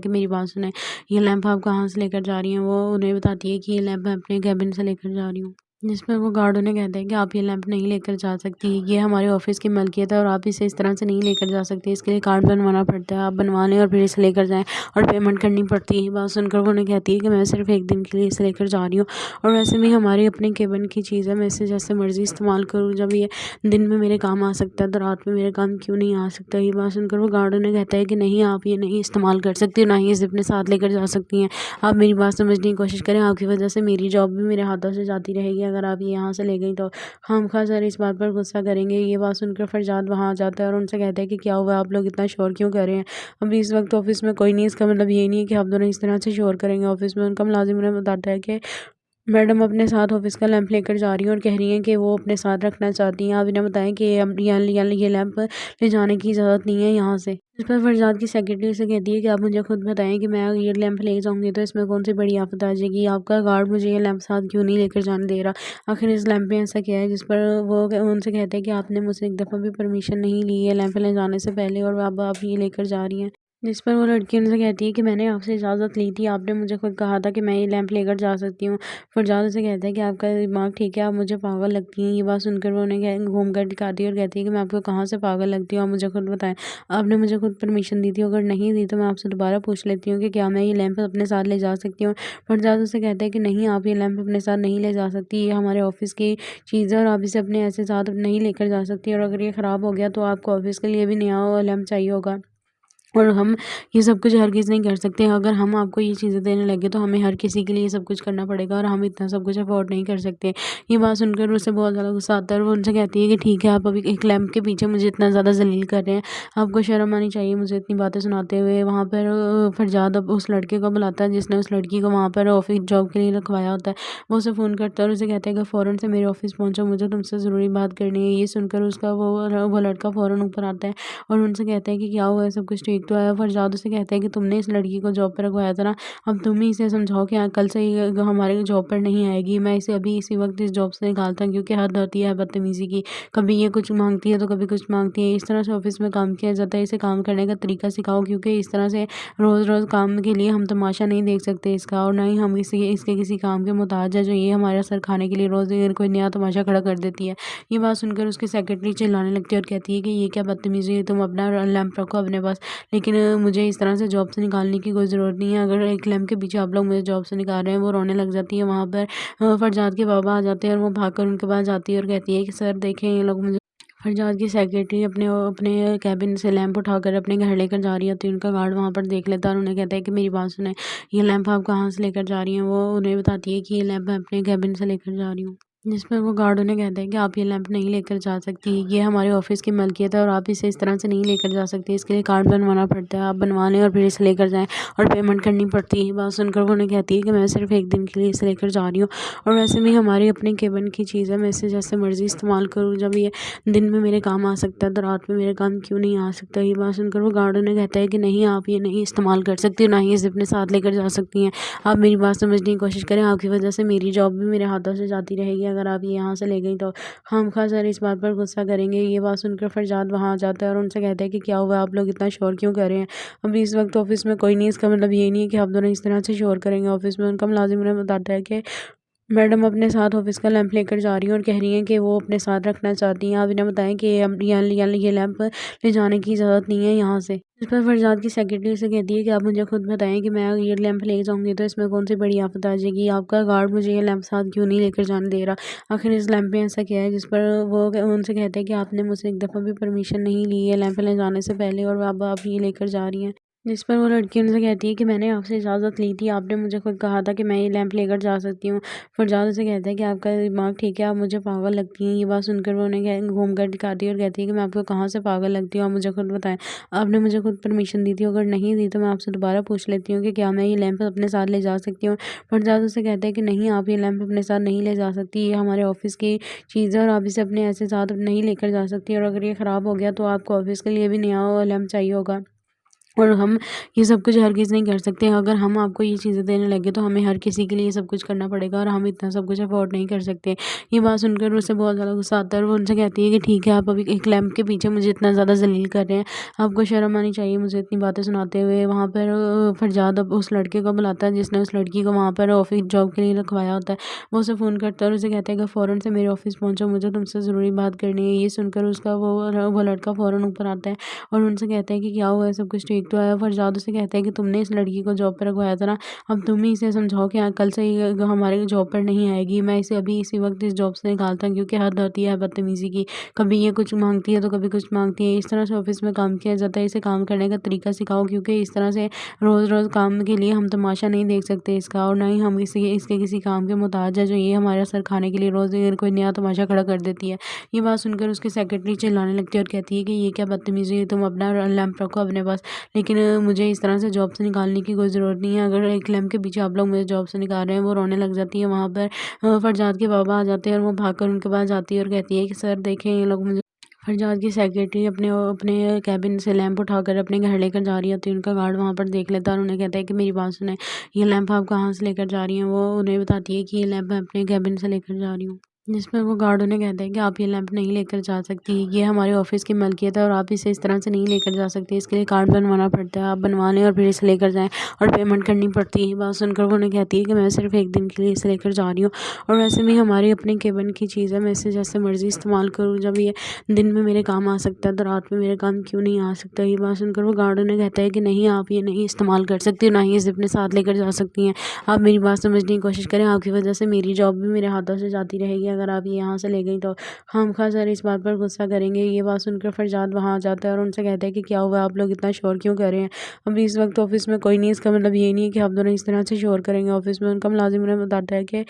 कि मेरी बात सुने, ये लैंप आप कहाँ से लेकर जा रही हैं? वो उन्हें बताती है कि ये लैंप मैं अपने केबिन से लेकर जा रही हूँ। जिस पर वो गार्ड उन्हें कहते हैं कि आप ये लैंप नहीं लेकर जा सकती, ये हमारे ऑफिस की मलकियत है और आप इसे इस तरह से नहीं लेकर जा सकती, इसके लिए कार्ड बनवाना पड़ता है, आप बनवा लें और फिर इसे लेकर जाएँ और पेमेंट करनी पड़ती है। ये बात सुनकर वो उन्हें कहती है कि मैं सिर्फ 1 दिन के लिए इसे लेकर जा रही हूँ और वैसे भी हमारी अपनी केबिन की चीज़ है, मैं इसे जैसे मर्ज़ी इस्तेमाल करूँ, जब ये दिन में मेरे काम आ सकता है तो रात में मेरे काम क्यों नहीं आ सकता। ये बात सुनकर वो गार्ड उन्हें कहता है कि नहीं, आप ये नहीं इस्तेमाल कर सकती, ना ही इसे अपने साथ लेकर जा सकती हैं। आप मेरी बात समझने की कोशिश करें, आपकी वजह से मेरी जॉब भी मेरे हाथों से जाती रहेगी, अगर आप ये यहाँ से ले गई तो खामखा सर इस बात पर गुस्सा करेंगे। ये बात सुनकर फरजाद वहाँ आ जाता है और उनसे कहता है कि क्या हुआ, आप लोग इतना शोर क्यों कर रहे हैं? अभी इस वक्त ऑफिस में कोई नहीं, इसका मतलब ये नहीं है कि आप दोनों इस तरह से शोर करेंगे ऑफिस में। उनका मुलाजिम उन्हें बताता है कि मैडम अपने साथ ऑफिस का लैंप लेकर जा रही हैं और कह रही हैं कि वो अपने साथ रखना चाहती हैं। आप इन्हें बताएं कि ये लैंप ले जाने की ज़रूरत नहीं है यहाँ से। इस पर फरजाद की सेक्रेटरी से कहती है कि आप मुझे खुद बताएं कि मैं ये लैंप ले जाऊंगी तो इसमें कौन सी बड़ी आफत आ जाएगी, आपका गार्ड मुझे ये लैंप साथ क्यों नहीं लेकर जाने दे रहा, आखिर इस लैंप में ऐसा क्या है। जिस पर वो उनसे कहते हैं कि आपने मुझसे एक दफ़ा भी परमिशन नहीं ली है लैंप ले जाने से पहले और अब आप ये लेकर जा रही हैं। जिस पर वो लड़की उनसे कहती है कि मैंने आपसे इजाज़त ली थी, आपने मुझे खुद कहा था कि मैं ये लैंप लेकर जा सकती हूँ। फरजाद उसे कहता है कि आपका दिमाग ठीक है, आप मुझे पागल लगती हैं। ये बात सुनकर वो उन्हें घूम कर दिखाती है और कहती है कि मैं आपको कहाँ से पागल लगती हूँ, आप मुझे खुद बताएं, आपने मुझे खुद परमिशन दी थी, अगर नहीं दी तो मैं आपसे दोबारा पूछ लेती हूँ कि क्या मैं ये लैंप अपने साथ ले जा सकती हूँ। फरजाद उसे कहता है कि नहीं, आप ये लैंप अपने साथ नहीं ले जा सकती, ये हमारे ऑफिस की चीज़ है और आप इसे अपने ऐसे साथ नहीं लेकर जा सकती, और अगर ये ख़राब हो गया तो आपको ऑफिस के लिए भी नया लैंप चाहिए होगा और हम ये सब कुछ हर किसी नहीं कर सकते। अगर हम आपको ये चीज़ें देने लगे तो हमें हर किसी के लिए ये सब कुछ करना पड़ेगा और हम इतना सब कुछ अफोर्ड नहीं कर सकते। ये बात सुनकर उसे बहुत ज़्यादा गुस्सा आता है और वो उनसे कहती है कि ठीक है, आप अभी एक लैंप के पीछे मुझे इतना ज़्यादा ज़लील कर रहे हैं, आपको शर्म आनी चाहिए मुझे इतनी बातें सुनाते हुए। वहाँ पर फरजाद अब उस लड़के को बुलाता है जिसने उस लड़की को वहाँ पर ऑफिस जॉब के लिए रखवाया होता है। वो उसे फ़ोन करता है और उसे कहता है कि फ़ौरन से मेरे ऑफिस पहुँचो, मुझे तुमसे ज़रूरी बात करनी है। ये सुनकर उसका वो लड़का फ़ौरन ऊपर आता है और उनसे कहता है कि क्या हुआ है, सब कुछ ठीक तो है। फरजाद उसे कहता है कि तुमने इस लड़की को जॉब पर रखवाया था ना, अब तुम ही इसे समझाओ कि कल से ये हमारे जॉब पर नहीं आएगी। मैं इसे अभी इसी वक्त इस जॉब से निकालता हूँ क्योंकि हद होती है बदतमीजी की, कभी ये कुछ मांगती है तो कभी कुछ मांगती है। इस तरह से ऑफिस में काम किया जाता है, इसे काम करने का तरीका सिखाओ, क्योंकि इस तरह से रोज़ रोज़ काम के लिए हम तमाशा नहीं देख सकते इसका, और ना ही हम इसके किसी काम के मोहताज है जो ये हमारा सर खाने के लिए रोज़ कोई नया तमाशा खड़ा कर देती है। ये बात सुनकर उसकी सेक्रेटरी चिल्लाने लगती है और कहती है कि ये क्या बदतमीजी है, तुम अपना लैंप रखो अपने पास, लेकिन मुझे इस तरह से जॉब से निकालने की कोई ज़रूरत नहीं है। अगर एक लैंप के पीछे आप लोग मुझे जॉब से निकाल रहे हैं। वो रोने लग जाती है। वहाँ पर फरजाद के बाबा आ जाते हैं और वो भागकर उनके पास जाती है और कहती है कि सर देखें, ये लोग मुझे फरजाद की सेक्रेटरी अपने अपने कैबिन से लैंप उठाकर अपने घर लेकर जा रही होती है। उनका गार्ड वहाँ पर देख लेता है और उन्हें कहता है कि मेरी बात सुने, ये लैंप आप कहाँ से लेकर जा रही हैं? वो उन्हें बताती है कि ये लैंप मैं अपने कैबिन से लेकर जा रही हूँ। जिस पर वो गार्ड उन्हें कहते हैं कि आप ये लैंप नहीं लेकर जा सकती, ये हमारे ऑफिस की मलकियत है और आप इसे इस तरह से नहीं लेकर जा सकती, इसके लिए कार्ड बनवाना पड़ता है, आप बनवा लें और फिर इसे लेकर जाएँ और पेमेंट करनी पड़ती है। बात सुनकर वो उन्हें कहती है कि मैं सिर्फ 1 दिन के लिए इसे लेकर जा रही हूँ और वैसे भी हमारी अपनी केबिन की चीज़ है, मैं इसे जैसे मर्ज़ी इस्तेमाल करूँ, जब ये दिन में मेरे काम आ सकता है तो रात में मेरे काम क्यों नहीं आ सकता। ये बात सुनकर वो गार्ड उन्हें कहता है कि नहीं, आप ये नहीं इस्तेमाल कर सकती, ना ही इसे अपने साथ लेकर जा सकती हैं। आप मेरी बात समझने की कोशिश करें, आपकी वजह से मेरी जॉब भी मेरे हाथों से जाती रहेगी, अगर आप ये यहाँ से ले गई तो खामखा सर इस बात पर गुस्सा करेंगे। ये बात सुनकर फरजाद वहाँ आ जाता है और उनसे कहता है कि क्या हुआ, आप लोग इतना शोर क्यों कर रहे हैं? अभी इस वक्त ऑफिस में कोई नहीं, इसका मतलब ये नहीं है कि आप दोनों इस तरह से शोर करेंगे ऑफिस में। उनका मुलाजिम उन्हें बताता है कि मैडम अपने साथ ऑफिस का लैंप लेकर जा रही हैं और कह रही हैं कि वो अपने साथ रखना चाहती हैं। आप इन्हें बताएं कि ये लैंप ले जाने की ज़रूरत नहीं है यहाँ से। इस पर फरजाद की सेक्रेटरी से कहती है कि आप मुझे खुद बताएं कि मैं ये लैंप ले जाऊंगी तो इसमें कौन सी बड़ी आफत आ जाएगी, आपका गार्ड मुझे ये लैंप साथ क्यों नहीं लेकर जाने दे रहा, आखिर इस लैंप में ऐसा क्या है। जिस पर वो उनसे कहते हैं कि आपने मुझसे एक दफ़ा भी परमिशन नहीं ली है लैंप ले जाने से पहले और अब आप ये लेकर जा रही हैं। जिस पर वो लड़की उनसे कहती है कि मैंने आपसे इजाज़त ली थी, आपने मुझे खुद कहा था कि मैं ये लैंप लेकर जा सकती हूँ। फरजाद उसे कहता है कि आपका दिमाग ठीक है, आप मुझे पागल लगती हैं। ये बात सुनकर वो उन्हें घूम कर दिखाती है और कहती है कि मैं आपको कहाँ से पागल लगती हूँ, आप मुझे खुद बताएं, आपने मुझे खुद परमिशन दी थी, अगर नहीं दी तो मैं आपसे दोबारा पूछ लेती हूँ कि क्या मैं ये लैंप अपने साथ ले जा सकती हूँ। फरजाद उसे कहता है कि नहीं, आप ये लैंप अपने साथ नहीं ले जा सकती, ये हमारे ऑफिस की चीज़ है और आप इसे अपने ऐसे साथ नहीं लेकर जा सकती, और अगर ये ख़राब हो गया तो आपको ऑफिस के लिए भी नया लैंप चाहिए होगा। और हम ये सब कुछ हरगिज़ नहीं कर सकते। अगर हम आपको ये चीज़ें देने लगे तो हमें हर किसी के लिए ये सब कुछ करना पड़ेगा और हम इतना सब कुछ अफ़ोर्ड नहीं कर सकते। ये बात सुनकर उसे बहुत ज़्यादा गुस्सा आता है और वो उनसे कहती है कि ठीक है, आप अभी एक लैंप के पीछे मुझे इतना ज़्यादा ज़लील कर रहे हैं। आपको शर्म आनी चाहिए मुझे इतनी बातें सुनाते हुए। वहाँ पर फरजाद अब उस लड़के को बुलाता है जिसने उस लड़की को वहाँ पर ऑफ़िस जॉब के लिए रखवाया होता है। वो उसे फ़ोन करता है और उसे कहता है कि फ़ौरन से मेरे ऑफ़िस पहुँचो, मुझे तुमसे ज़रूरी बात करनी है। ये सुनकर उसका वो लड़का फ़ौरन ऊपर आता है और उनसे कहता है कि क्या हुआ है, सब कुछ ठीक तो है? फरजाद उसे कहता है कि तुमने इस लड़की को जॉब पे रखवाया था ना, अब तुम ही इसे समझाओ कि कल से ये हमारे जॉब पर नहीं आएगी। मैं इसे अभी इसी वक्त इस जॉब से निकालता हूँ क्योंकि हद होती है बदतमीज़ी की। कभी ये कुछ मांगती है तो कभी कुछ मांगती है। इस तरह से ऑफिस में काम किया जाता है, इसे काम करने का तरीका सिखाओ क्योंकि इस तरह से रोज़ रोज़ काम के लिए हम तमाशा नहीं देख सकते इसका, और ना ही हम इसके किसी काम के मोहताज है जो ये हमारा सर खाने के लिए रोज़ कोई नया तमाशा खड़ा कर देती है। ये बात सुनकर उसकी सेक्रेटरी चिल्लाने लगती है और कहती है कि ये क्या बदतमीज़ी है, तुम अपना लैंप रखो अपने पास, लेकिन मुझे इस तरह से जॉब से निकालने की कोई ज़रूरत नहीं है। अगर एक लैंप के पीछे आप लोग मुझे जॉब से निकाल रहे हैं। वो रोने लग जाती है। वहाँ पर फरजाद के बाबा आ जाते हैं और वो भागकर उनके पास जाती है और कहती है कि सर देखें ये लोग मुझे। फरजाद की सेक्रेटरी अपने अपने कैबिन से लैंप उठाकर अपने घर लेकर जा रही होती है। उनका गार्ड वहाँ पर देख लेता है और उन्हें कहता है कि मेरी बात सुने, ये लैंप आप कहाँ से लेकर जा रही हैं। वो उन्हें बताती है कि ये लैंप मैं अपने कैबिन से लेकर जा रही हूँ। जिस पर वो गार्ड उन्हें कहते हैं कि आप ये लैंप नहीं लेकर जा सकती, ये हमारे ऑफिस की मलकियत है और आप इसे इस तरह से नहीं लेकर जा सकती। इसके लिए कार्ड बनवाना पड़ता है, आप बनवा लें और फिर इसे लेकर जाएं और पेमेंट करनी पड़ती है। ये बात सुनकर वो उन्हें कहती है कि मैं सिर्फ एक दिन के लिए इसे लेकर जा रही हूँ और वैसे भी हमारी अपनी केबिन की चीज़ है, मैं इसे जैसे मर्जी इस्तेमाल करूँ। जब ये दिन में मेरे काम आ सकता है तो रात में मेरे काम क्यों नहीं आ सकता। ये बात सुनकर वो गार्ड उन्हें कहता है कि नहीं, आप ये नहीं इस्तेमाल कर सकती, ना ही इसे अपने साथ लेकर जा सकती हैं। आप मेरी बात समझने की कोशिश करें, आपकी वजह से मेरी जॉब भी मेरे हाथों से जाती रहेगी। अगर आप ये यहाँ से ले गई तो खामखा सर इस बात पर गुस्सा करेंगे। ये बात सुनकर फरजाद वहाँ आ जाता है और उनसे कहता है कि क्या हुआ, आप लोग इतना शोर क्यों कर रहे हैं। अभी इस वक्त ऑफिस में कोई नहीं, इसका मतलब ये नहीं है कि आप दोनों इस तरह से शोर करेंगे। ऑफिस में उनका मुलाजिम उन्हें बताता है कि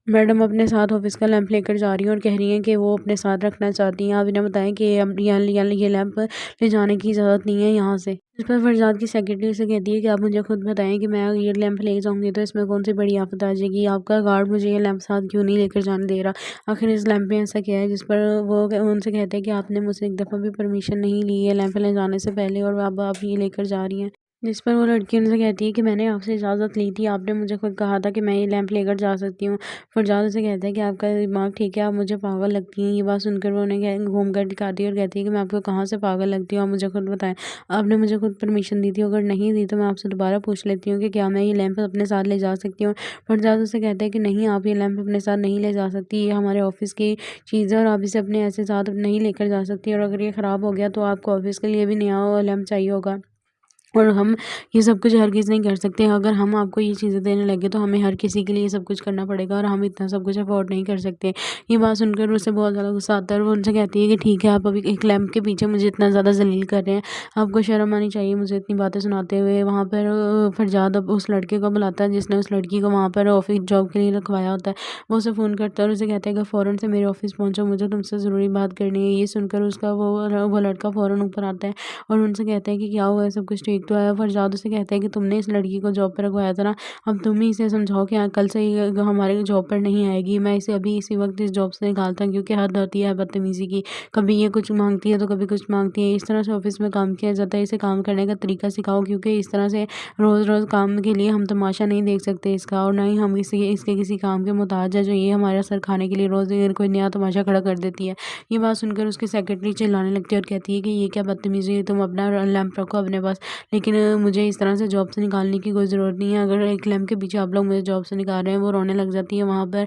मैडम अपने साथ ऑफिस का लैंप लेकर जा रही हैं और कह रही हैं कि वो अपने साथ रखना चाहती हैं। आप इन्हें बताएं कि ये लैंप ले जाने की इजाज़त नहीं है यहाँ से। इस पर फरजाद की सेक्रेटरी से कहती है कि आप मुझे खुद बताएं कि मैं ये लैंप ले जाऊंगी तो इसमें कौन सी बड़ी आफत आ जाएगी। आपका गार्ड मुझे ये लैंप साथ क्यों नहीं लेकर जाने दे रहा। आखिर इस लैंप में ऐसा क्या है। जिस पर वो उनसे कहते हैं कि आपने मुझसे एक दफ़ा भी परमिशन नहीं ली है लैंप ले जाने से पहले और अब आप ये लेकर जा रही हैं। जिस पर वो लड़की उनसे कहती है कि मैंने आपसे इजाज़त ली थी, आपने मुझे खुद कहा था कि मैं ये लैंप लेकर जा सकती हूँ। फरजाद उसे कहता है कि आपका दिमाग ठीक है, आप मुझे पागल लगती हैं। ये बात सुनकर वो उन्हें घूम कर दिखाती है और कहती है कि मैं आपको कहाँ से पागल लगती हूँ, आप मुझे खुद बताएं। आपने मुझे खुद परमिशन दी थी, अगर नहीं दी तो मैं आपसे दोबारा पूछ लेती हूँ कि क्या मैं ये लैंप अपने साथ ले जा सकती हूँ। फरजाद उसे कहता है कि नहीं, आप ये लैंप अपने साथ नहीं ले जा सकती, ये हमारे ऑफिस की चीज़ है और आप इसे अपने ऐसे साथ नहीं लेकर जा सकती, और अगर ये ख़राब हो गया तो आपको ऑफिस के लिए भी नया लैंप चाहिए होगा। और हम ये सब कुछ हरगिज़ नहीं कर सकते। अगर हम आपको ये चीज़ें देने लगे तो हमें हर किसी के लिए ये सब कुछ करना पड़ेगा और हम इतना सब कुछ अफ़ोर्ड नहीं कर सकते। ये बात सुनकर उसे बहुत ज़्यादा गुस्सा आता है और वो उनसे कहती है कि ठीक है, आप अभी एक लैंप के पीछे मुझे इतना ज़्यादा ज़लील कर रहे हैं। आपको शर्म आनी चाहिए मुझे इतनी बातें सुनाते हुए। वहाँ पर फरजाद अब उस लड़के को बुलाता है जिसने उस लड़की को वहाँ पर ऑफ़िस जॉब के लिए रखवाया होता है। वो उसे फ़ोन करता है और उसे कहता है कि फ़ौरन से मेरे ऑफ़िस पहुँचो, मुझे तुमसे ज़रूरी बात करनी है। ये सुनकर उसका वो लड़का फ़ौरन ऊपर आता है और उनसे कहता है कि क्या हुआ है, सब कुछ ठीक तो है। फरजाद उसे कहता है कि तुमने इस लड़की को जॉब पर रखवाया था ना, अब तुम ही इसे समझाओ कि कल से ये हमारे जॉब पर नहीं आएगी। मैं इसे अभी इसी वक्त इस जॉब से निकालता हूँ क्योंकि हद होती है बदतमीज़ी की। कभी ये कुछ मांगती है तो कभी कुछ मांगती है। इस तरह से ऑफिस में काम किया जाता है, इसे काम करने का तरीका सिखाओ क्योंकि इस तरह से रोज़ रोज़ काम के लिए हम तमाशा नहीं देख सकते इसका, और ना ही हम इसके किसी काम के मोहताज है जो ये हमारा सर खाने के लिए रोज़ कोई नया तमाशा खड़ा कर देती है। ये बात सुनकर उसकी सेक्रेटरी चिल्लाने लगती है और कहती है कि ये क्या बदतमीज़ी है, तुम अपना लैंप रखो अपने पास, लेकिन मुझे इस तरह से जॉब से निकालने की कोई ज़रूरत नहीं है। अगर एक लैंप के पीछे आप लोग मुझे जॉब से निकाल रहे हैं। वो रोने लग जाती है। वहाँ पर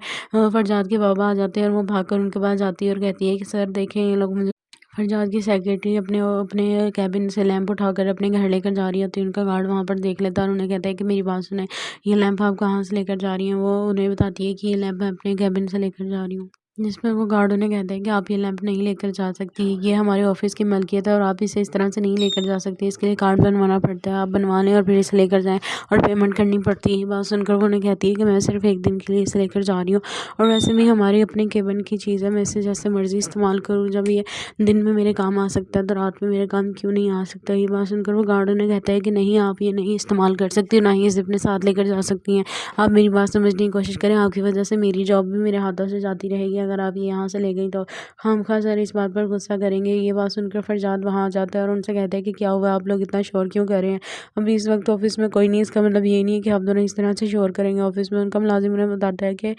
फरजाद के बाबा आ जाते हैं और वो भागकर उनके पास जाती है और कहती है कि सर देखें ये लोग मुझे। फरजाद की सेक्रेटरी अपने अपने कैबिन से लैंप उठाकर अपने घर लेकर जा रही होती है। उनका गार्ड वहाँ पर देख लेता है और उन्हें कहता है कि मेरी बात सुने, ये लैंप आप कहाँ से लेकर जा रही हैं। वो उन्हें बताती है कि ये लैंप मैं अपने कैबिन से लेकर जा रही हूँ। जिस पर वो गार्ड उन्हें कहते हैं कि आप ये लैंप नहीं लेकर जा सकती, ये हमारे ऑफिस की मलकियत है और आप इसे इस तरह से नहीं लेकर जा सकती। इसके लिए कार्ड बनवाना पड़ता है, आप बनवा लें और फिर इसे लेकर जाएं और पेमेंट करनी पड़ती है। ये बात सुनकर वो उन्हें कहती है कि मैं सिर्फ एक दिन के लिए इसे लेकर जा रही हूँ और वैसे भी हमारी अपनी केबिन की चीज़ है, मैं इसे जैसे मर्जी इस्तेमाल करूँ। जब ये दिन में मेरे काम आ सकता है तो रात में मेरे काम क्यों नहीं आ सकता। ये बात सुनकर वो गार्ड उन्हें कहता है कि नहीं, आप ये नहीं इस्तेमाल कर सकती, ना ही इसे अपने साथ लेकर जा सकती हैं। आप मेरी बात समझने की कोशिश करें, आपकी वजह से मेरी जॉब भी मेरे हाथों से जाती रहेगी। अगर आप ये यहाँ से ले गई तो खामखा सर इस बात पर गुस्सा करेंगे। ये बात सुनकर फरजाद वहाँ आ जाता है और उनसे कहता है कि क्या हुआ, आप लोग इतना शोर क्यों कर रहे हैं? अभी इस वक्त ऑफिस में कोई नहीं, इसका मतलब ये नहीं है कि आप दोनों इस तरह से शोर करेंगे ऑफिस में। उनका मुलाजिम उन्हें बताता है कि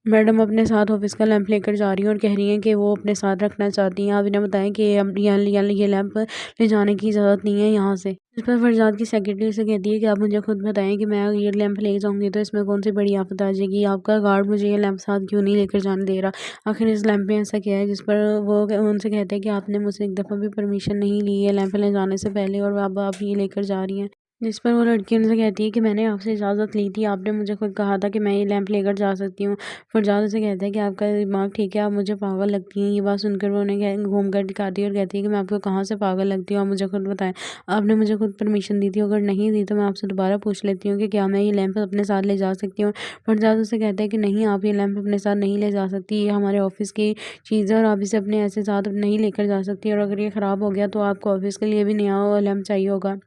मैडम अपने साथ ऑफिस का लैंप लेकर जा रही हैं और कह रही हैं कि वो अपने साथ रखना चाहती हैं। आप इन्हें बताएं कि ये लैंप ले जाने की इजाज़त नहीं है यहाँ से। इस पर फरजाद की सेक्रेटरी से कहती है कि आप मुझे खुद बताएं कि मैं ये लैंप ले जाऊंगी तो इसमें कौन सी बड़ी आफत आ जाएगी? आपका गार्ड मुझे ये लैंप साथ क्यों नहीं लेकर जाने दे रहा? आखिर इस लैंप में ऐसा क्या है? जिस पर वो उनसे कहते हैं कि आपने मुझसे एक दफ़ा भी परमिशन नहीं ली है लैंप ले जाने से पहले और अब आप ये लेकर जा रही हैं। जिस पर वो लड़की उनसे कहती है कि मैंने आपसे इजाज़त ली थी, आपने मुझे खुद कहा था कि मैं ये लैंप लेकर जा सकती हूँ। फरजाद उसे कहता है कि आपका दिमाग ठीक है, आप मुझे पागल लगती हैं। ये बात सुनकर वो उन्हें घूम कर दिखाती है और कहती है कि मैं आपको कहाँ से पागल लगती हूँ, आप मुझे खुद बताएं। आपने मुझे खुद परमिशन दी थी, अगर नहीं दी तो मैं आपसे दोबारा पूछ लेती हूँ कि क्या मैं ये लैंप अपने साथ ले जा सकती हूँ? फरजाद उसे कहता है कि नहीं, आप ये लैंप अपने साथ नहीं ले जा सकती, ये हमारे ऑफिस की चीज़ है और आप इसे अपने ऐसे साथ नहीं लेकर जा सकती, और अगर ये ख़राब हो गया तो आपको ऑफिस के लिए भी नया लैंप चाहिए होगा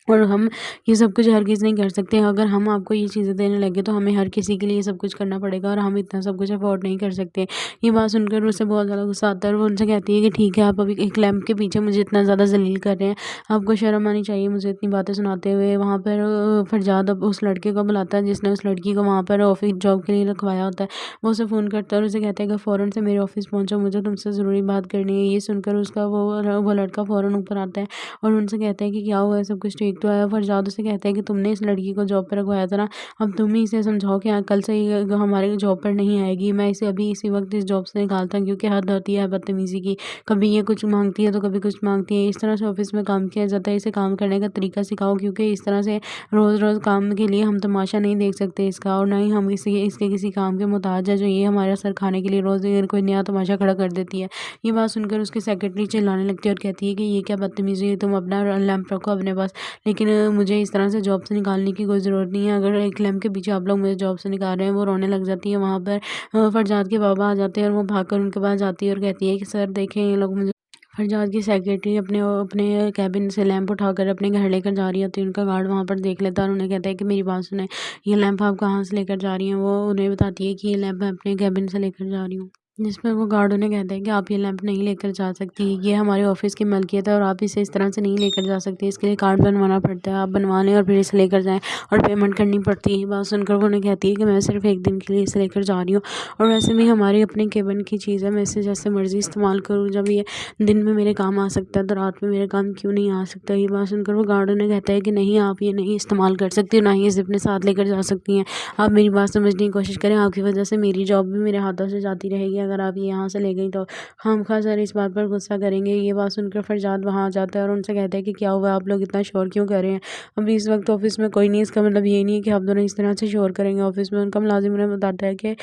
और हम ये सब कुछ हर किसी नहीं कर सकते। अगर हम आपको ये चीज़ें देने लगे तो हमें हर किसी के लिए सब कुछ करना पड़ेगा और हम इतना सब कुछ अफोर्ड नहीं कर सकते। ये बात सुनकर उसे बहुत ज़्यादा गुस्सा आता है और वो उनसे कहती है कि ठीक है, आप अभी एक लैंप के पीछे मुझे इतना ज़्यादा ज़लील कर रहे हैं, आपको शर्म आनी चाहिए मुझे इतनी बातें सुनाते हुए। वहाँ पर फरजाद अब उस लड़के को बुलाता है जिसने उस लड़की को वहाँ पर ऑफिस जॉब के लिए रखवाया होता है। वो उसे फ़ोन करता है और उसे कहता है कि फ़ौरन से मेरे ऑफिस पहुँचो, मुझे तुमसे ज़रूरी बात करनी है। ये सुनकर उसका वो लड़का फ़ौरन ऊपर आता है और उनसे कहता है कि क्या हुआ है, सब कुछ ठीक तो है? फरजाद उसे कहता है कि तुमने इस लड़की को जॉब पर रखवाया था ना, अब तुम ही इसे समझाओ कि कल से ये हमारे जॉब पर नहीं आएगी। मैं इसे अभी इसी वक्त इस जॉब से निकालता हूँ क्योंकि हद होती है बदतमीज़ी की। कभी ये कुछ मांगती है तो कभी कुछ मांगती है। इस तरह से ऑफिस में काम किया जाता है, इसे काम करने का तरीका सिखाओ क्योंकि इस तरह से रोज़ रोज़ काम के लिए हम तमाशा नहीं देख सकते इसका, और ना ही हम इसके किसी काम के मोहताज है जो ये हमारा सर खाने के लिए रोज़ कोई नया तमाशा खड़ा कर देती है। ये बात सुनकर उसकी सेक्रेटरी चिल्लाने लगती है और कहती है कि ये क्या बदतमीज़ी है, तुम अपना लैंप रखो अपने पास, लेकिन मुझे इस तरह से जॉब से निकालने की कोई ज़रूरत नहीं है। अगर एक लैंप के पीछे आप लोग मुझे जॉब से निकाल रहे हैं। वो रोने लग जाती है। वहाँ पर फरजाद के बाबा आ जाते हैं और वो भागकर उनके पास जाती है और कहती है कि सर देखें, ये लोग मुझे। फरजाद की सेक्रेटरी अपने अपने कैबिन से लैंप उठाकर अपने घर लेकर जा रही होती है। उनका गार्ड वहाँ पर देख लेता है और उन्हें कहता है कि मेरी बात सुने, ये लैंप आप कहाँ से लेकर जा रही हैं? वो उन्हें बताती है कि ये लैंप मैं अपने कैबिन से लेकर जा रही हूँ। जिस पर वो गार्ड उन्हें कहता है कि आप ये लैंप नहीं लेकर जा सकती, ये हमारे ऑफिस की मलकियत है और आप इसे इस तरह से नहीं लेकर जा सकती, इसके लिए कार्ड बनवाना पड़ता है, आप बनवा लें और फिर इसे लेकर जाएं और पेमेंट करनी पड़ती है। बात सुनकर वो उन्हें कहती है कि मैं सिर्फ एक दिन के लिए इसे लेकर जा रही हूँ और वैसे भी हमारी अपने केबिन की चीज़ है, मैं इसे जैसे मर्जी इस्तेमाल करूँ, जब ये दिन में मेरे काम आ सकता है तो रात में मेरे काम क्यों नहीं आ सकता? ये बात सुनकर वो गार्ड उन्हें कहता है कि नहीं, आप ये नहीं इस्तेमाल कर सकती, ना ही इसे अपने साथ लेकर जा सकती हैं। आप मेरी बात समझने की कोशिश करें, आपकी वजह से मेरी जॉब भी मेरे हाथों से जाती रहेगी अगर आप ये यहाँ से ले गई तो खामखा सर इस बात पर गुस्सा करेंगे। ये बात सुनकर फरजाद वहाँ आ जाता है और उनसे कहता है कि क्या हुआ, आप लोग इतना शोर क्यों कर रहे हैं? अभी इस वक्त ऑफिस में कोई नहीं, इसका मतलब ये नहीं है कि आप दोनों इस तरह से शोर करेंगे ऑफिस में। उनका मुलाजिम उन्हें बताता है कि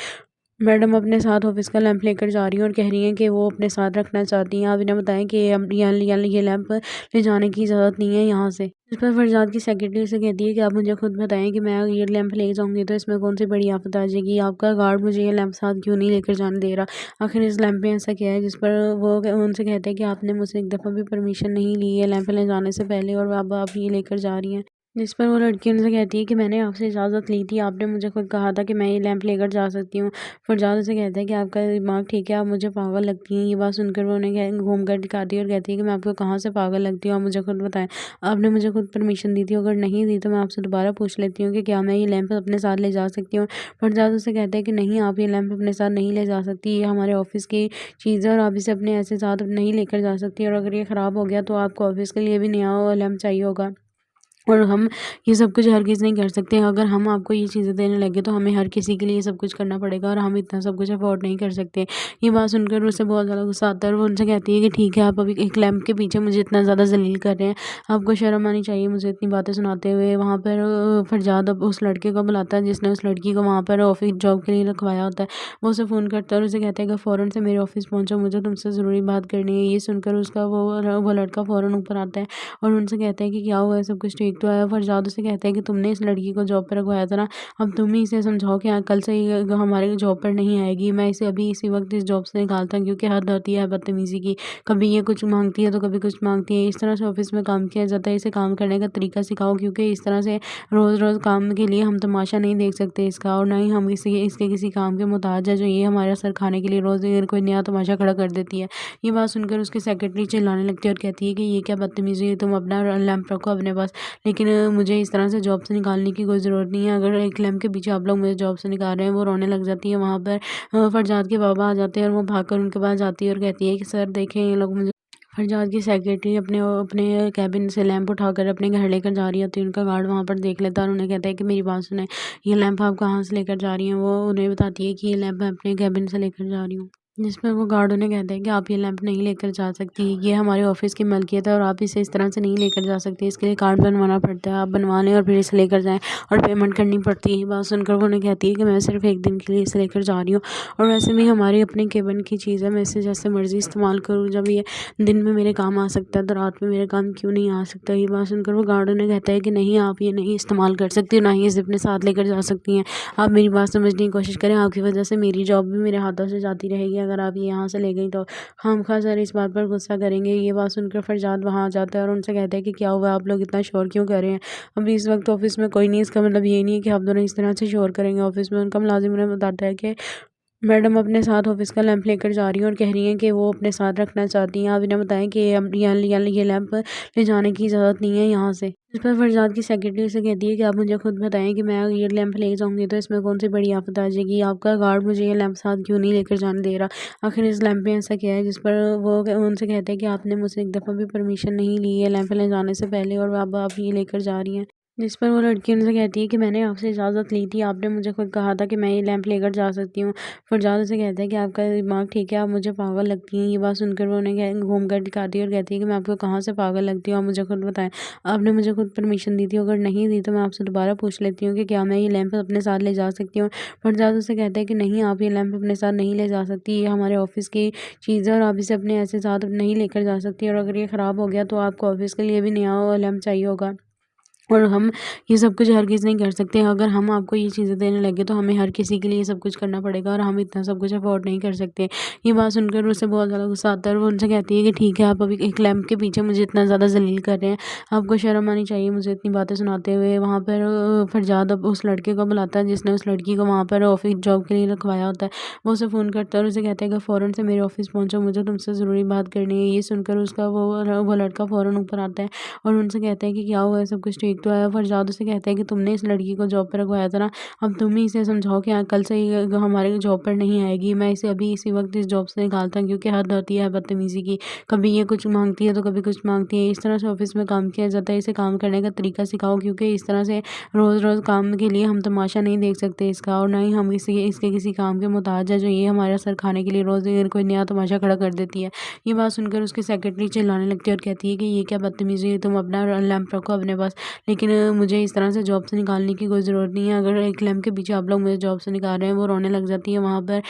मैडम अपने साथ ऑफिस का लैंप लेकर जा रही हैं और कह रही हैं कि वो अपने साथ रखना चाहती हैं। आप इन्हें बताएं कि ये लैंप ले जाने की इजाज़त नहीं है यहाँ से। इस पर फरजाद की सेक्रेटरी से कहती है कि आप मुझे खुद बताएं कि मैं ये लैंप ले जाऊंगी तो इसमें कौन सी बड़ी आफत आ जाएगी? आपका गार्ड मुझे ये लैंप साथ क्यों नहीं लेकर जाने दे रहा? आखिर इस लैंप में ऐसा क्या है? जिस पर वो उनसे कहते हैं कि आपने मुझसे एक दफ़ा भी परमिशन नहीं ली है लैंप ले जाने से पहले और अब आप ये लेकर जा रही हैं। जिस पर वो लड़की उनसे कहती है कि मैंने आपसे इजाज़त ली थी, आपने मुझे खुद कहा था कि मैं ये लैंप लेकर जा सकती हूँ। फरजाद उसे कहता है कि आपका दिमाग ठीक है, आप मुझे पागल लगती हैं। ये बात सुनकर वो उन्हें घूम कर दिखाती है और कहती है कि मैं आपको कहाँ से पागल लगती हूँ, आप मुझे खुद बताएं। आपने मुझे खुद परमिशन दी थी, अगर नहीं दी तो मैं आपसे दोबारा पूछ लेती हूँ कि क्या मैं ये लैंप अपने साथ ले जा सकती हूँ? फरजाद उसे कहता है कि नहीं, आप ये लैंप अपने साथ नहीं ले जा सकती, ये हमारे ऑफिस की चीज़ है और आप इसे अपने ऐसे साथ नहीं लेकर जा सकती, और अगर ये ख़राब हो गया तो आपको ऑफिस के लिए भी नया लैंप चाहिए होगा और हम ये सब कुछ हर किसी नहीं कर सकते। अगर हम आपको ये चीज़ें देने लगे तो हमें हर किसी के लिए सब कुछ करना पड़ेगा और हम इतना सब कुछ अफोर्ड नहीं कर सकते। ये बात सुनकर उसे बहुत ज़्यादा गुस्सा आता है और वो उनसे कहती है कि ठीक है, आप अभी एक लैंप के पीछे मुझे इतना ज़्यादा ज़लील कर रहे हैं, आपको शर्म आनी चाहिए मुझे इतनी बातें सुनाते हुए। वहाँ पर फरजाद अब उस लड़के को बुलाता है जिसने उस लड़की को वहाँ पर ऑफिस जॉब के लिए रखवाया होता है। वो उसे फ़ोन करता है और उसे कहता है कि फ़ौरन से मेरे ऑफिस पहुँचो, मुझे तुमसे ज़रूरी बात करनी है। ये सुनकर उसका वो लड़का फ़ौरन ऊपर आता है और उनसे कहता है कि क्या हुआ है, सब कुछ ठीक ठीक तो है। फरजाद उसे कहता है कि तुमने इस लड़की को जॉब पर रखवाया था ना, अब तुम ही इसे समझाओ कि कल से ये हमारे जॉब पर नहीं आएगी। मैं इसे अभी इसी वक्त इस जॉब से निकालता हूँ, क्योंकि हद होती है बदतमीज़ी की। कभी ये कुछ मांगती है तो कभी कुछ मांगती है। इस तरह से ऑफिस में काम किया जाता है। इसे काम करने का तरीका सिखाओ, क्योंकि इस तरह से रोज़ रोज़ काम के लिए हम तमाशा नहीं देख सकते इसका, और ना ही हम इसके किसी काम के मोहताज है जो ये हमारा सर खाने के लिए रोज़ कोई नया तमाशा खड़ा कर देती है। ये बात सुनकर उसकी सेक्रेटरी चिल्लाने लगती है और कहती है कि ये क्या बदतमीज़ी है, तुम अपना लैंप रखो अपने पास, लेकिन मुझे इस तरह से जॉब से निकालने की कोई ज़रूरत नहीं है। अगर एक लैंप के पीछे आप लोग मुझे जॉब से निकाल रहे हैं। वो रोने लग जाती है। वहाँ पर फरजाद के बाबा आ जाते हैं और वो भागकर उनके पास जाती है और कहती है कि सर देखें, ये लोग मुझे। फरजाद की सेक्रेटरी अपने अपने कैबिन से लैंप उठाकर अपने घर लेकर जा रही होती है। उनका गार्ड वहाँ पर देख लेता है और उन्हें कहता है कि मेरी बात सुने, ये लैंप आप कहाँ से लेकर जा रही हैं। वो उन्हें बताती है कि ये लैंप मैं अपने कैबिन से लेकर जा रही हूँ। जिस पर वो गार्ड उन्हें कहते हैं कि आप ये लैंप नहीं लेकर जा सकती, ये हमारे ऑफिस की मलकियत है और आप इसे इस तरह से नहीं लेकर जा सकती। इसके लिए कार्ड बनवाना पड़ता है, आप बनवा लें और फिर इसे लेकर जाएं, और पेमेंट करनी पड़ती है। ये बात सुनकर वो उन्हें कहती है कि मैं सिर्फ एक दिन के लिए इसे लेकर जा रही हूँ, और वैसे भी हमारी अपनी केबिन की चीज़ है, मैं इसे जैसे मर्जी इस्तेमाल करूँ। जब ये दिन में मेरे काम आ सकता है तो रात में मेरे काम क्यों नहीं आ सकता। ये बात सुनकर वो गार्ड उन्हें कहता है कि नहीं, आप ये नहीं इस्तेमाल कर सकती, ना ही इसे अपने साथ लेकर जा सकती हैं। आप मेरी बात समझने की कोशिश करें, आपकी वजह से मेरी जॉब भी मेरे हाथों से जाती रहेगी। अगर आप ये यहाँ से ले गई तो खामखा सर इस बात पर गुस्सा करेंगे। ये बात सुनकर फरजाद वहाँ आ जाता है और उनसे कहता है कि क्या हुआ, आप लोग इतना शोर क्यों कर रहे हैं। अभी इस वक्त ऑफिस में कोई नहीं, इसका मतलब ये नहीं है कि आप दोनों इस तरह से शोर करेंगे ऑफिस में। उनका मुलाजिम उन्हें बताता है कि मैडम अपने साथ ऑफिस का लैंप लेकर जा रही हैं और कह रही हैं कि वो अपने साथ रखना चाहती हैं। आप इन्हें बताएं कि ये लैंप ले जाने की इजाज़त नहीं है यहाँ से। इस पर फरजाद की सेक्रेटरी से कहती है कि आप मुझे खुद बताएं कि मैं ये लैंप ले जाऊंगी तो इसमें कौन सी बड़ी आफत आ जाएगी। आपका गार्ड मुझे ये लैंप साथ क्यों नहीं लेकर जाने दे रहा, आखिर इस लैंप में ऐसा क्या है। जिस पर वो उनसे कहते हैं कि आपने मुझसे एक दफ़ा भी परमिशन नहीं ली है लैंप ले जाने से पहले, और अब आप ये लेकर जा रही हैं। जिस पर वो लड़की उनसे कहती है कि मैंने आपसे इजाज़त ली थी, आपने मुझे खुद कहा था कि मैं ये लैंप लेकर जा सकती हूँ। फरजाद उसे कहता है कि आपका दिमाग ठीक है, आप मुझे पागल लगती हैं। ये बात सुनकर वो उन्हें घूम कर दिखाती है और कहती है कि मैं आपको कहाँ से पागल लगती हूँ, आप मुझे खुद बताएं, आपने मुझे खुद परमिशन दी थी। अगर नहीं दी तो मैं आपसे दोबारा पूछ लेती हूँ कि क्या मैं ये लैंप अपने साथ ले जा सकती हूँ। फरजाद उसे कहता है कि नहीं, आप ये लैंप अपने साथ नहीं ले जा सकती, ये हमारे ऑफिस की चीज़ है और आप इसे अपने ऐसे साथ नहीं लेकर जा सकती, और अगर ये ख़राब हो गया तो आपको ऑफिस के लिए भी नया लैंप चाहिए होगा, और हम ये सब कुछ हरगिज़ नहीं कर सकते। अगर हम आपको ये चीज़ें देने लगे तो हमें हर किसी के लिए ये सब कुछ करना पड़ेगा, और हम इतना सब कुछ अफ़ोर्ड नहीं कर सकते। ये बात सुनकर उसे बहुत ज़्यादा गुस्सा आता है और वो उनसे कहती है कि ठीक है, आप अभी एक लैंप के पीछे मुझे इतना ज़्यादा ज़लील कर रहे हैं, आपको शर्म आनी चाहिए मुझे इतनी बातें सुनाते हुए। वहाँ पर फरजाद अब उस लड़के को बुलाता है जिसने उस लड़की को वहाँ पर ऑफिस जॉब के लिए रखवाया होता है। वो उसे फ़ोन करता है और उसे कहता है कि फ़ौरन से मेरे ऑफिस पहुँचो, मुझे तुमसे ज़रूरी बात करनी है। ये सुनकर उसका वो लड़का फ़ौरन ऊपर आता है और उनसे कहता है कि क्या हुआ है, सब कुछ ठीक तो है। फरजाद उसे कहता है कि तुमने इस लड़की को जॉब पर रखवाया था ना, अब तुम ही इसे समझाओ कि कल से ये हमारे जॉब पर नहीं आएगी। मैं इसे अभी इसी वक्त इस जॉब से निकालता हूँ, क्योंकि हद होती है बदतमीज़ी की। कभी ये कुछ मांगती है तो कभी कुछ मांगती है। इस तरह से ऑफिस में काम किया जाता है। इसे काम करने का तरीका सिखाओ, क्योंकि इस तरह से रोज़ रोज़ काम के लिए हम तमाशा नहीं देख सकते इसका, और ना ही हम इसके किसी काम के मोहताज है जो ये हमारा सर खाने के लिए रोज़ कोई नया तमाशा खड़ा कर देती है। ये बात सुनकर उसकी सेक्रेटरी चिल्लाने लगती है और कहती है कि ये क्या बदतमीज़ी है, तुम अपना लैंप रखो अपने पास, लेकिन मुझे इस तरह से जॉब से निकालने की कोई ज़रूरत नहीं है। अगर एक लैंप के पीछे आप लोग मुझे जॉब से निकाल रहे हैं। वो रोने लग जाती है। वहाँ पर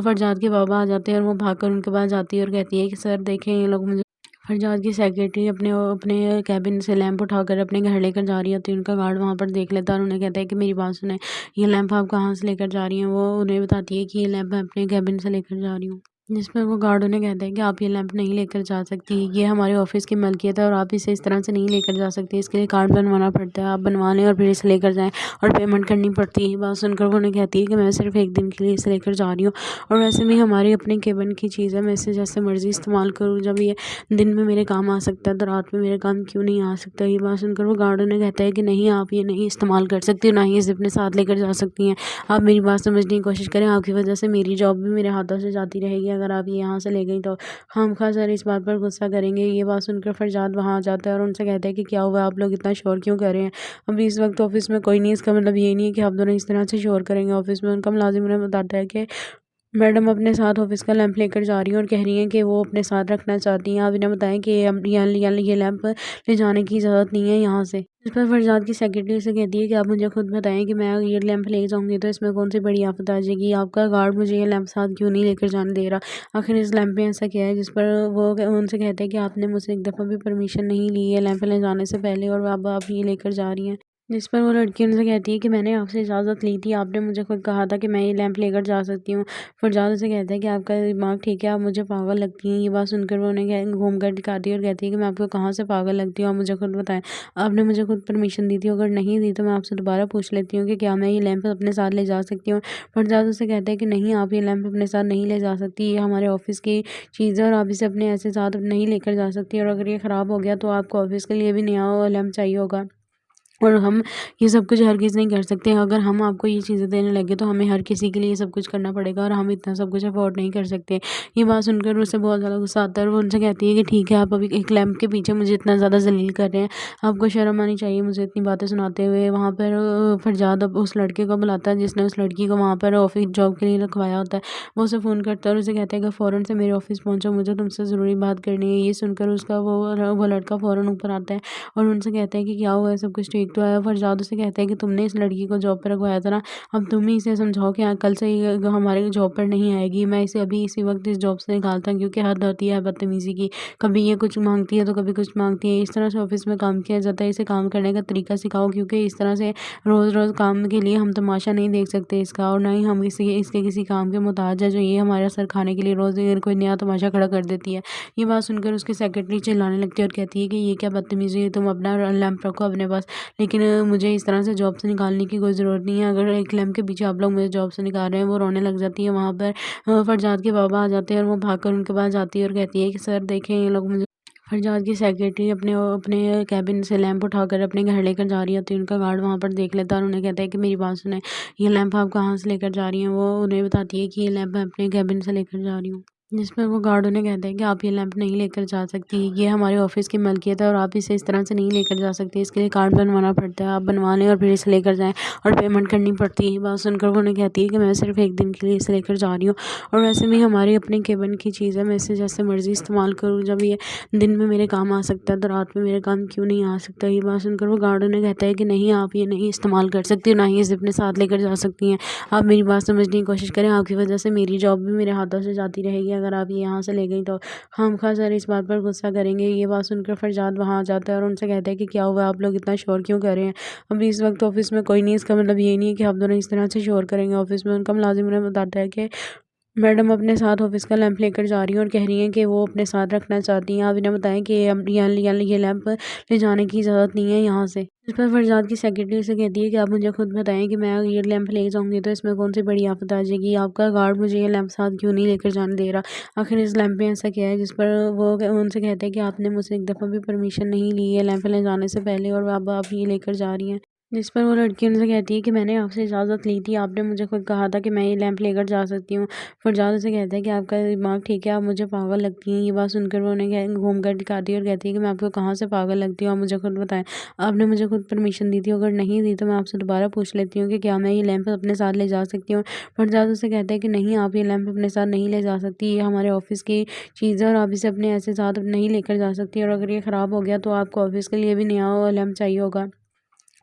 फरजाद के बाबा आ जाते हैं और वो भागकर उनके पास जाती है और कहती है कि सर देखें, ये लोग मुझे। फरजाद की सेक्रेटरी अपने अपने कैबिन से लैंप उठाकर अपने घर लेकर जा रही होती है। उनका गार्ड वहाँ पर देख लेता है और उन्हें कहता है कि मेरी बात सुने, ये लैंप आप कहाँ से लेकर जा रही हैं। वो उन्हें बताती है कि ये लैंप मैं अपने कैबिन से लेकर जा रही हूँ। जिस पर वो गार्ड उन्हें कहते हैं कि आप ये लैंप नहीं लेकर जा सकती, ये हमारे ऑफिस की मलकियत है और आप इसे इस तरह से नहीं लेकर जा सकती। इसके लिए कार्ड बनवाना पड़ता है, आप बनवा लें और फिर इसे लेकर जाएं, और पेमेंट करनी पड़ती है। बात सुनकर वो उन्हें कहती है कि मैं सिर्फ एक दिन के लिए इसे लेकर जा रही हूँ, और वैसे भी हमारी अपनी केबिन की चीज़ है, मैं इसे जैसे मर्जी इस्तेमाल करूँ। जब ये दिन में मेरे काम आ सकता है तो रात में मेरे काम क्यों नहीं आ सकता। ये बात सुनकर वो गार्ड उन्हें कहता है कि नहीं, आप ये नहीं इस्तेमाल कर सकती, ना ही इसे अपने साथ लेकर जा सकती हैं। आप मेरी बात समझने की कोशिश करें, आपकी वजह से मेरी जॉब भी मेरे हाथों से जाती रहेगी। अगर आप ये यहाँ से ले गई तो खामखा सर इस बात पर गुस्सा करेंगे। ये बात सुनकर फरजाद वहाँ आ जाता है और उनसे कहता है कि क्या हुआ, आप लोग इतना शोर क्यों कर रहे हैं। अभी इस वक्त ऑफिस में कोई नहीं, इसका मतलब ये नहीं है कि आप दोनों इस तरह से शोर करेंगे ऑफिस में। उनका मुलाजिम उन्हें बताता है कि मैडम अपने साथ ऑफिस का लैंप लेकर जा रही हैं और कह रही हैं कि वो अपने साथ रखना चाहती हैं। आप इन्हें बताएं कि ये लैंप ले जाने की इजाज़त नहीं है यहाँ से। इस पर फरजाद की सेक्रेटरी से कहती है कि आप मुझे खुद बताएं कि मैं ये लैंप ले जाऊंगी तो इसमें कौन सी बड़ी आफत आ जाएगी। आपका गार्ड मुझे ये लैंप साथ क्यों नहीं लेकर जाने दे रहा। आखिर इस लैंप में ऐसा क्या है जिस पर वो उनसे कहते हैं कि आपने मुझसे एक दफ़ा भी परमिशन नहीं ली है लैंप ले जाने से पहले और अब आप ये लेकर जा रही हैं। जिस पर वो लड़की उनसे कहती है कि मैंने आपसे इजाज़त ली थी, आपने मुझे खुद कहा था कि मैं ये लैंप लेकर जा सकती हूँ। फरजाद उसे कहता है कि आपका दिमाग ठीक है, आप मुझे पागल लगती हैं। ये बात सुनकर वो उन्हें घूम कर दिखाती है और कहती है कि मैं आपको कहाँ से पागल लगती हूँ, आप मुझे खुद बताएं। आपने मुझे खुद परमिशन दी थी, अगर नहीं दी तो मैं आपसे दोबारा पूछ लेती हूँ कि क्या मैं ये लैंप अपने साथ ले जा सकती हूँ। फरजाद उसे कहता है कि नहीं, आप ये लैंप अपने साथ नहीं ले जा सकती, ये हमारे ऑफिस की चीज़ है और आप इसे अपने ऐसे साथ नहीं लेकर जा सकती, और अगर ये ख़राब हो गया तो आपको ऑफिस के लिए भी नया लैंप चाहिए होगा। और हम ये सब कुछ हरगिज़ नहीं कर सकते। अगर हम आपको ये चीज़ें देने लगे तो हमें हर किसी के लिए सब कुछ करना पड़ेगा और हम इतना सब कुछ अफ़ोर्ड नहीं कर सकते। ये बात सुनकर उसे बहुत ज़्यादा गुस्सा आता है और वो उनसे कहती है कि ठीक है, आप अभी एक लैंप के पीछे मुझे इतना ज़्यादा ज़लील कर रहे हैं। आपको शर्म आनी चाहिए मुझे इतनी बातें सुनाते हुए। वहाँ पर फरजाद अब उस लड़के को बुलाता है जिसने उस लड़की को वहाँ पर ऑफ़िस जॉब के लिए रखवाया होता है। वो उसे फ़ोन करता है और उसे कहता है कि फ़ौरन से मेरे ऑफ़िस पहुँचो, मुझे तुमसे ज़रूरी बात करनी है। ये सुनकर उसका वो लड़का फ़ौरन ऊपर आता है और उनसे कहता है कि क्या हुआ है, सब कुछ ठीक तो है। फरजाद उसे कहता है कि तुमने इस लड़की को जॉब पर रखवाया था ना, अब तुम ही इसे समझाओ कि कल से ये हमारे जॉब पर नहीं आएगी। मैं इसे अभी इसी वक्त इस जॉब से निकालता हूँ क्योंकि हद होती है बदतमीज़ी की। कभी ये कुछ मांगती है तो कभी कुछ मांगती है। इस तरह से ऑफिस में काम किया जाता है, इसे काम करने का तरीका सिखाओ क्योंकि इस तरह से रोज़ रोज़ काम के लिए हम तमाशा नहीं देख सकते इसका, और ना ही हम इसके किसी काम के मोहताज है जो ये हमारा सर खाने के लिए रोज़ कोई नया तमाशा खड़ा कर देती है। ये बात सुनकर उसकी सेक्रेटरी चिल्लाने लगती है और कहती है कि ये क्या बदतमीज़ी है, तुम अपना लैंप रखो अपने पास, लेकिन मुझे इस तरह से जॉब से निकालने की कोई ज़रूरत नहीं है। अगर एक लैंप के पीछे आप लोग मुझे जॉब से निकाल रहे हैं। वो रोने लग जाती है। वहाँ पर फरजाद के बाबा आ जाते हैं और वो भागकर उनके पास जाती है और कहती है कि सर देखें, ये लोग मुझे। फरजाद की सेक्रेटरी अपने अपने कैबिन से लैंप उठाकर अपने घर लेकर जा रही होती है। उनका गार्ड वहाँ पर देख लेता है और उन्हें कहता है कि मेरी बात सुने, ये लैंप आप कहाँ से लेकर जा रही हैं। वो उन्हें बताती है कि ये लैंप मैं अपने कैबिन से लेकर जा रही हूँ। जिस पर वो गार्ड उन्हें कहते हैं कि आप ये लैंप नहीं लेकर जा सकती, ये हमारे ऑफिस की मलकियत है और आप इसे इस तरह से नहीं लेकर जा सकती। इसके लिए कार्ड बनवाना पड़ता है, आप बनवा लें और फिर इसे लेकर जाएं और पेमेंट करनी पड़ती है। ये बात सुनकर वो उन्हें कहती है कि मैं सिर्फ एक दिन के लिए इसे लेकर जा रही हूँ और वैसे भी हमारी अपने केबिन की चीज़ है, मैं इसे जैसे मर्जी इस्तेमाल करूँ। जब ये दिन में मेरे काम आ सकता है तो रात में मेरे काम क्यों नहीं आ सकता। ये बात सुनकर वो गार्ड उन्हें कहता है कि नहीं, आप ये नहीं इस्तेमाल कर सकती, ना ही इसे अपने साथ लेकर जा सकती हैं। आप मेरी बात समझने की कोशिश करें, आपकी वजह से मेरी जॉब भी मेरे हाथों से जाती रहेगी अगर आप ये यहाँ से ले गई तो। खामखा सर इस बात पर गुस्सा करेंगे। ये बात सुनकर फरजाद वहाँ आ जाता है और उनसे कहता है कि क्या हुआ, आप लोग इतना शोर क्यों कर रहे हैं। अभी इस वक्त ऑफिस में कोई नहीं, इसका मतलब ये नहीं है कि आप दोनों इस तरह से शोर करेंगे ऑफिस में। उनका मुलाजिम उन्हें बताता है कि मैडम अपने साथ ऑफिस का लैंप लेकर जा रही हैं और कह रही हैं कि वो अपने साथ रखना चाहती हैं। आप इन्हें बताएं कि ये लैंप ले जाने की इजाज़त नहीं है यहाँ से। इस पर फरजाद की सेक्रेटरी से कहती है कि आप मुझे खुद बताएं कि मैं ये लैंप ले जाऊंगी तो इसमें कौन सी बड़ी आफत आ जाएगी। आपका गार्ड मुझे ये लैंप साथ क्यों नहीं लेकर जाने दे रहा। आखिर इस लैंप में ऐसा क्या है जिस पर वो उनसे कहते हैं कि आपने मुझसे एक दफ़ा भी परमिशन नहीं ली है लैंप ले जाने से पहले और अब आप ये लेकर जा रही हैं। जिस पर वो लड़की उनसे कहती है कि मैंने आपसे इजाज़त ली थी, आपने मुझे खुद कहा था कि मैं ये लैंप लेकर जा सकती हूँ। फरजाद उसे कहता है कि आपका दिमाग ठीक है, आप मुझे पागल लगती हैं। ये बात सुनकर वो उन्हें घूम कर दिखाती है और कहती है कि मैं आपको कहाँ से पागल लगती हूँ, आप मुझे खुद बताएं। आपने मुझे खुद परमिशन दी थी, अगर नहीं दी तो मैं आपसे दोबारा पूछ लेती हूँ कि क्या मैं ये लैंप अपने साथ ले जा सकती हूँ। फरजाद उसे कहता है कि नहीं, आप ये लैंप अपने साथ नहीं ले जा सकती, ये हमारे ऑफिस की चीज़ है और आप इसे अपने ऐसे साथ नहीं लेकर जा सकती, और अगर ये ख़राब हो गया तो आपको ऑफिस के लिए भी नया लैंप चाहिए होगा।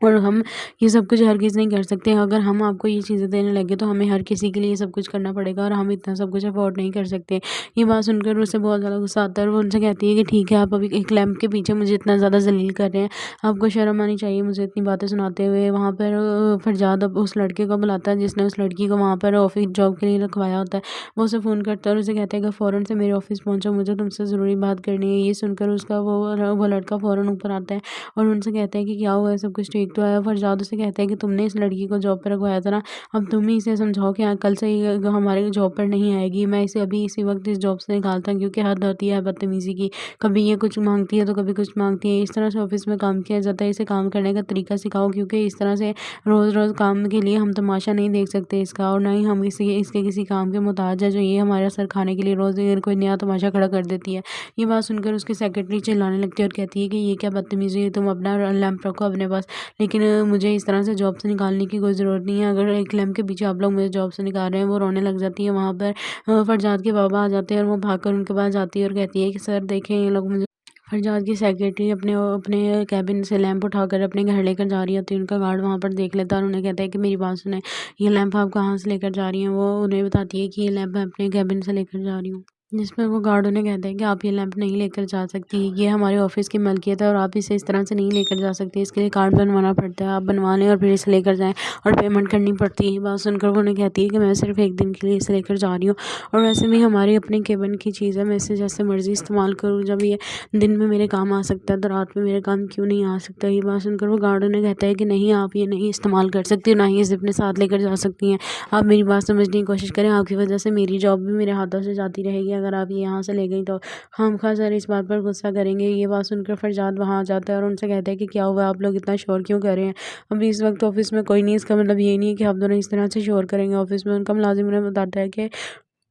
और हम ये सब कुछ हरगिज़ नहीं कर सकते। अगर हम आपको ये चीज़ें देने लगे तो हमें हर किसी के लिए सब कुछ करना पड़ेगा और हम इतना सब कुछ अफ़ोर्ड नहीं कर सकते। ये बात सुनकर उसे बहुत ज़्यादा गुस्सा आता है और वो उनसे कहती है कि ठीक है, आप अभी एक लैंप के पीछे मुझे इतना ज़्यादा ज़लील कर रहे हैं। आपको शर्म आनी चाहिए मुझे इतनी बातें सुनाते हुए। वहाँ पर फरजाद अब उस लड़के को बुलाता है जिसने उस लड़की को वहाँ पर ऑफ़िस जॉब के लिए रखवाया होता है। वो उसे फ़ोन करता है और उसे कहता है कि फ़ौरन से मेरे ऑफ़िस पहुँचो, मुझे तुमसे ज़रूरी बात करनी है। ये सुनकर उसका वो लड़का फ़ौरन ऊपर आता है और उनसे कहता है कि क्या हुआ है, सब कुछ ठीक तो है। फरजाद उसे कहता है कि तुमने इस लड़की को जॉब पर रखवाया था ना, अब तुम ही इसे समझाओ कि कल से ये हमारे जॉब पर नहीं आएगी। मैं इसे अभी इसी वक्त इस जॉब से निकालता हूँ क्योंकि हद होती है बदतमीज़ी की। कभी ये कुछ मांगती है तो कभी कुछ मांगती है। इस तरह से ऑफिस में काम किया जाता है, इसे काम करने का तरीका सिखाओ क्योंकि इस तरह से रोज़ रोज़ काम के लिए हम तमाशा नहीं देख सकते इसका, और ना ही हम इसके किसी काम के मोहताज है जो ये हमारा सर खाने के लिए रोज़ कोई नया तमाशा खड़ा कर देती है। ये बात सुनकर उसकी सेक्रेटरी चिल्लाने लगती है और कहती है कि ये क्या बदतमीज़ी है, तुम अपना लैंप रखो अपने पास, लेकिन मुझे इस तरह से जॉब से निकालने की कोई ज़रूरत नहीं है। अगर एक लैम्प के पीछे आप लोग मुझे जॉब से निकाल रहे हैं। वो रोने लग जाती है वहाँ पर। फरजाद के बाबा आ जाते हैं और वो भागकर उनके पास जाती है और कहती है कि सर देखें ये लोग मुझे। फरजाद की सेक्रेटरी अपने अपने कैबिन से लैंप उठाकर अपने घर लेकर जा रही होती है। उनका गार्ड वहाँ पर देख लेता है और उन्हें कहता है कि मेरी बात सुने, ये लैंप आप कहाँ से लेकर जा रही हैं। वो उन्हें बताती है कि ये लैंप मैं अपने कैबिन से लेकर जा रही हूँ। जिसमें वो गार्ड उन्हें कहते हैं कि आप ये लैंप नहीं लेकर जा सकती, ये हमारे ऑफिस की मलकियत है और आप इसे इस तरह से नहीं लेकर जा सकती। इसके लिए कार्ड बनवाना पड़ता है, आप बनवा लें और फिर इसे लेकर जाएं और पेमेंट करनी पड़ती है। ये बात सुनकर वो उन्हें कहती है कि मैं सिर्फ एक दिन के लिए इसे लेकर जा रही हूँ और वैसे भी हमारी अपनी केबिन की चीज़ है, मैं इसे जैसे मर्जी इस्तेमाल करूँ। जब ये दिन में मेरे काम आ सकता है तो रात में मेरे काम क्यों नहीं आ सकता। ये बात सुनकर वो गार्ड उन्हें कहता है कि नहीं, आप ये नहीं इस्तेमाल कर सकती, ना ही इसे अपने साथ लेकर जा सकती हैं। आप मेरी बात समझने की कोशिश करें, आपकी वजह से मेरी जॉब भी मेरे हाथों से जाती रहेगी। अगर आप ये यहाँ से ले गई तो खामखा सर इस बात पर गुस्सा करेंगे। ये बात सुनकर फरजाद वहाँ आ जाता है और उनसे कहता है कि क्या हुआ, आप लोग इतना शोर क्यों कर रहे हैं। अभी इस वक्त ऑफिस में कोई नहीं, इसका मतलब ये नहीं है कि आप दोनों इस तरह से शोर करेंगे ऑफिस में। उनका मुलाजिम उन्हें बताता है कि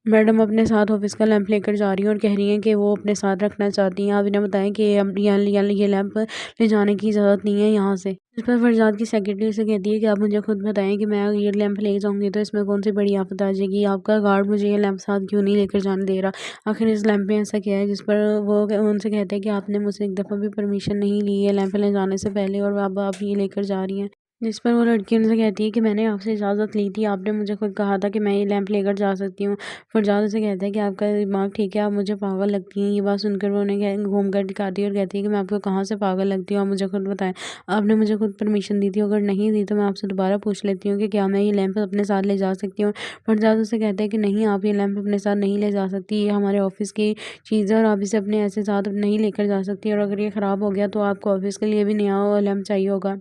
मैडम अपने साथ ऑफिस का लैंप लेकर जा रही हैं और कह रही हैं कि वो अपने साथ रखना चाहती हैं। आप इन्हें बताएं कि ये लैंप ले जाने की ज़रूरत नहीं है यहाँ से। इस पर फरजाद की सेक्रेटरी से कहती है कि आप मुझे खुद बताएं कि मैं ये लैंप ले जाऊंगी तो इसमें कौन सी बड़ी आफत आ जाएगी। आपका गार्ड मुझे ये लैंप साथ क्यों नहीं लेकर जाने दे रहा। आखिर इस लैंप में ऐसा क्या है। जिस पर वो उनसे कहते हैं कि आपने मुझसे एक दफ़ा भी परमिशन नहीं ली है लैंप ले जाने से पहले और अब आप ये लेकर जा रही हैं। जिस पर वो लड़की उनसे कहती है कि मैंने आपसे इजाज़त ली थी, आपने मुझे खुद कहा था कि मैं ये लैंप लेकर जा सकती हूँ। फरजाद उसे कहता है कि आपका दिमाग ठीक है, आप मुझे पागल लगती हैं। ये बात सुनकर वो उन्हें घूम कर दिखाती है और कहती है कि मैं आपको कहाँ से पागल लगती हूँ, आप मुझे खुद बताएं। आपने मुझे खुद परमिशन दी थी, अगर नहीं दी तो मैं आपसे दोबारा पूछ लेती हूँ कि क्या मैं ये लैंप अपने साथ ले जा सकती हूँ। फरजाद उसे कहता है कि नहीं, आप ये लैंप अपने साथ नहीं ले जा सकती, ये हमारे ऑफिस की चीज़ है और आप इसे अपने ऐसे साथ नहीं लेकर जा सकती। और अगर ये ख़राब हो गया तो आपको ऑफिस के लिए भी नया लैंप चाहिए होगा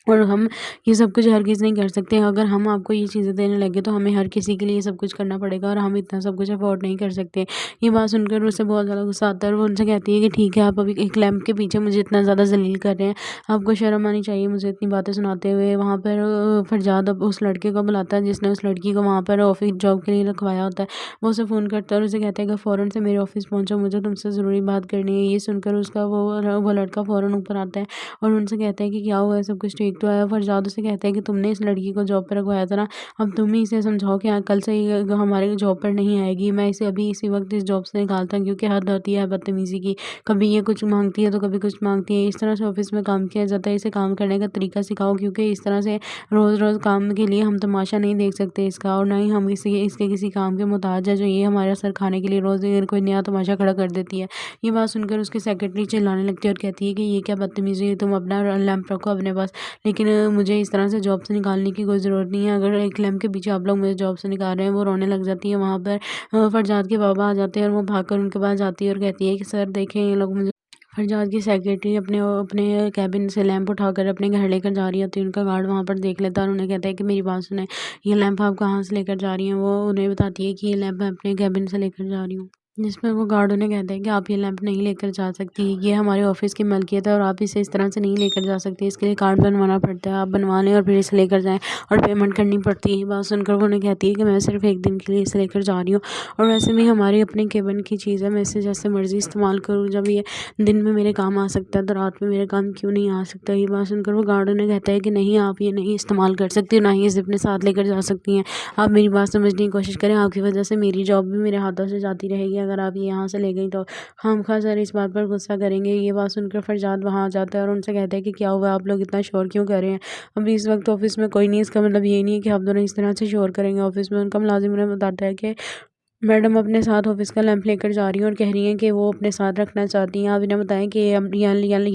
और हम ये सब कुछ हर किसी नहीं कर सकते। अगर हम आपको ये चीज़ें देने लगे तो हमें हर किसी के लिए सब कुछ करना पड़ेगा और हम इतना सब कुछ अफोर्ड नहीं कर सकते। ये बात सुनकर उसे बहुत ज़्यादा गुस्सा आता है और वो उनसे कहती है कि ठीक है, आप अभी एक लैंप के पीछे मुझे इतना ज़्यादा ज़लील कर रहे हैं, आपको शर्म आनी चाहिए मुझे इतनी बातें सुनाते हुए। वहाँ पर फरजाद अब उस लड़के को बुलाता है जिसने उस लड़की को वहाँ पर ऑफिस जॉब के लिए रखवाया होता है। वो उसे फ़ोन करता है और उसे कहता है कि फ़ौरन से मेरे ऑफिस पहुँचो, मुझे तुमसे ज़रूरी बात करनी है। ये सुनकर उसका वो लड़का फ़ौरन ऊपर आता है और उनसे कहता है कि क्या हुआ है, सब कुछ ठीक तो है। फरजाद उसे कहता है कि तुमने इस लड़की को जॉब पर रखवाया था ना, अब तुम ही इसे समझाओ कि कल से ये हमारे जॉब पर नहीं आएगी। मैं इसे अभी इसी वक्त इस जॉब से निकालता हूँ क्योंकि हद होती है बदतमीज़ी की। कभी ये कुछ मांगती है तो कभी कुछ मांगती है। इस तरह से ऑफिस में काम किया जाता है, इसे काम करने का तरीका सिखाओ क्योंकि इस तरह से रोज़ रोज़ काम के लिए हम तमाशा नहीं देख सकते इसका और ना ही हम इसके किसी काम के मोहताज है जो ये हमारा सर खाने के लिए रोज़ कोई नया तमाशा खड़ा कर देती है। ये बात सुनकर उसकी सेक्रेटरी चिल्लाने लगती है और कहती है कि ये क्या बदतमीज़ी है, तुम अपना लैंप रखो अपने पास, लेकिन मुझे इस तरह से जॉब से निकालने की कोई ज़रूरत नहीं है। अगर एक लैंप के पीछे आप लोग मुझे जॉब से निकाल रहे हैं। वो रोने लग जाती है वहाँ पर। फरजाद के बाबा आ जाते हैं और वो भागकर उनके पास जाती है और कहती है कि सर देखें ये लोग मुझे। फरजाद की सेक्रेटरी अपने अपने कैबिन से लैंप उठाकर अपने घर लेकर जा रही होती है। उनका गार्ड वहाँ पर देख लेता है और उन्हें कहता है कि मेरी बात सुने, ये लैंप आप कहाँ से लेकर जा रही हैं। वो उन्हें बताती है कि ये लैंप मैं अपने कैबिन से लेकर जा रही हूँ। जिसमें वो गार्ड उन्हें कहते हैं कि आप ये लैंप नहीं लेकर जा सकती, ये हमारे ऑफिस की मलकियत है और आप इसे इस तरह से नहीं लेकर जा सकती। इसके लिए कार्ड बनवाना पड़ता है, आप बनवा लें और फिर इसे लेकर जाएं और पेमेंट करनी पड़ती है। बात सुनकर वो उन्हें कहती है कि मैं सिर्फ एक दिन के लिए इसे लेकर जा रही हूँ और वैसे भी हमारी अपनी केबिन की चीज़ है, मैं इसे जैसे मर्जी इस्तेमाल करूँ। जब ये दिन में मेरे काम आ सकता है तो रात में मेरे काम क्यों नहीं आ सकता। ये बात सुनकर वो गार्ड उन्हें कहता है कि नहीं, आप ये नहीं इस्तेमाल कर सकती, ना ही इसे अपने साथ लेकर जा सकती हैं। आप मेरी बात समझने की कोशिश करें, आपकी वजह से मेरी जॉब भी मेरे हाथों से जाती रहेगी। अगर आप ये यहाँ से ले गई तो खामखा सर इस बात पर गुस्सा करेंगे। ये बात सुनकर फरजाद वहाँ आ जाता है और उनसे कहता है कि क्या हुआ, आप लोग इतना शोर क्यों कर रहे हैं। अभी इस वक्त ऑफिस में कोई नहीं, इसका मतलब ये नहीं है कि आप दोनों इस तरह से शोर करेंगे ऑफिस में। उनका मुलाजिम उन्हें बताता है कि मैडम अपने साथ ऑफिस का लैंप लेकर जा रही हैं और कह रही हैं कि वो अपने साथ रखना चाहती हैं। आप इन्हें बताएं कि ये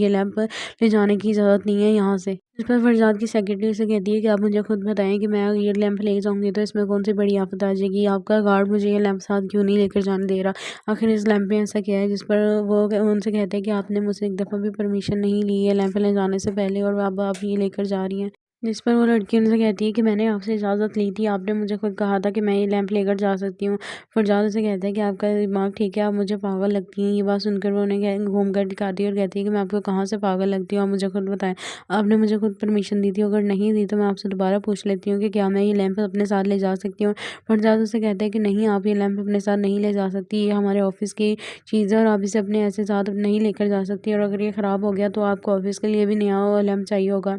लैंप ले जाने की ज़रूरत नहीं है यहाँ से। इस पर फरजाद की सेक्रेटरी से कहती है कि आप मुझे खुद बताएं कि मैं ये लैंप ले जाऊंगी तो इसमें कौन सी बड़ी आफत आ जाएगी। आपका गार्ड मुझे ये लैंप साथ क्यों नहीं लेकर जाने दे रहा। आखिर इस लैंप में ऐसा क्या है। जिस पर वो उनसे कहते हैं कि आपने मुझसे एक दफ़ा भी परमिशन नहीं ली है लैंप ले जाने से पहले और अब आप ये लेकर जा रही हैं। जिस पर वो लड़की उनसे कहती है कि मैंने आपसे इजाज़त ली थी, आपने मुझे खुद कहा था कि मैं ये लैंप लेकर जा सकती हूँ। फरजाद उसे कहता है कि आपका दिमाग ठीक है, आप मुझे पागल लगती हैं। ये बात सुनकर वो उन्हें घूम कर दिखाती है और कहती है कि मैं आपको कहाँ से पागल लगती हूँ, आप मुझे खुद बताएं। आपने मुझे खुद परमिशन दी थी, अगर नहीं दी तो मैं आपसे दोबारा पूछ लेती हूँ कि क्या मैं ये लैंप अपने साथ ले जा सकती हूँ। फरजाद उसे कहता है कि नहीं, आप ये लैंप अपने साथ नहीं ले जा सकती, ये हमारे ऑफिस की चीज़ है और आप इसे अपने ऐसे साथ नहीं लेकर जा सकती और अगर ये ख़राब हो गया तो आपको ऑफिस के लिए भी नया लैंप चाहिए होगा।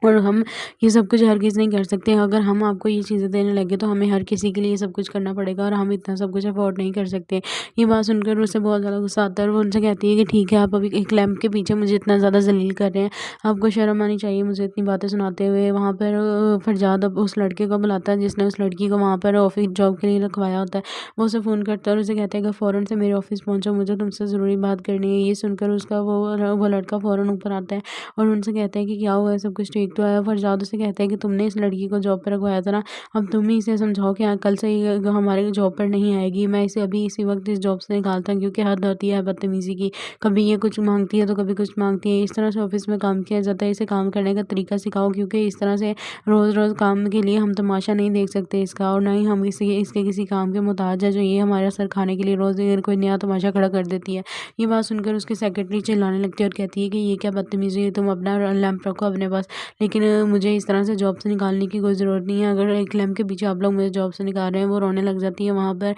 और हम ये सब कुछ हर किसी नहीं कर सकते। अगर हम आपको ये चीज़ें देने लगे तो हमें हर किसी के लिए ये सब कुछ करना पड़ेगा और हम इतना सब कुछ अफ़ोर्ड नहीं कर सकते। ये बात सुनकर उसे बहुत ज़्यादा गुस्सा आता है और वो उनसे कहती है कि ठीक है, आप अभी एक लैंप के पीछे मुझे इतना ज़्यादा ज़लील कर रहे हैं। आपको शर्म आनी चाहिए मुझे इतनी बातें सुनाते हुए। वहाँ पर फरजाद अब उस लड़के को बुलाता है जिसने उस लड़की को वहाँ पर ऑफ़िस जॉब के लिए रखवाया होता है। वो उसे फ़ोन करता है और उसे कहता है कि फ़ौरन से मेरे ऑफ़िस पहुँचो, मुझे तुमसे ज़रूरी बात करनी है। ये सुनकर उसका वो लड़का फ़ौरन ऊपर आता है और उनसे कहता है कि क्या हुआ है, सब कुछ ठीक तो है? फरजाद उसे कहता है कि तुमने इस लड़की को जॉब पर रखवाया था ना, अब तुम ही इसे समझाओ कि कल से ये हमारे जॉब पर नहीं आएगी। मैं इसे अभी इसी वक्त इस जॉब से निकालता हूँ क्योंकि हद होती है बदतमीज़ी की। कभी ये कुछ मांगती है तो कभी कुछ मांगती है। इस तरह से ऑफिस में काम किया जाता है, इसे काम करने का तरीका सिखाओ क्योंकि इस तरह से रोज़ रोज़ काम के लिए हम तमाशा नहीं देख सकते इसका, और ना ही हम इसके किसी काम के मोहताज है जो ये हमारा सर खाने के लिए रोज़ कोई नया तमाशा खड़ा कर देती है। ये बात सुनकर उसकी सेक्रेटरी चिल्लाने लगती है और कहती है कि ये क्या बदतमीज़ी है, तुम अपना लैंप रखो अपने पास, लेकिन मुझे इस तरह से जॉब से निकालने की कोई ज़रूरत नहीं है। अगर एक लैंप के पीछे आप लोग मुझे जॉब से निकाल रहे हैं। वो रोने लग जाती है। वहाँ पर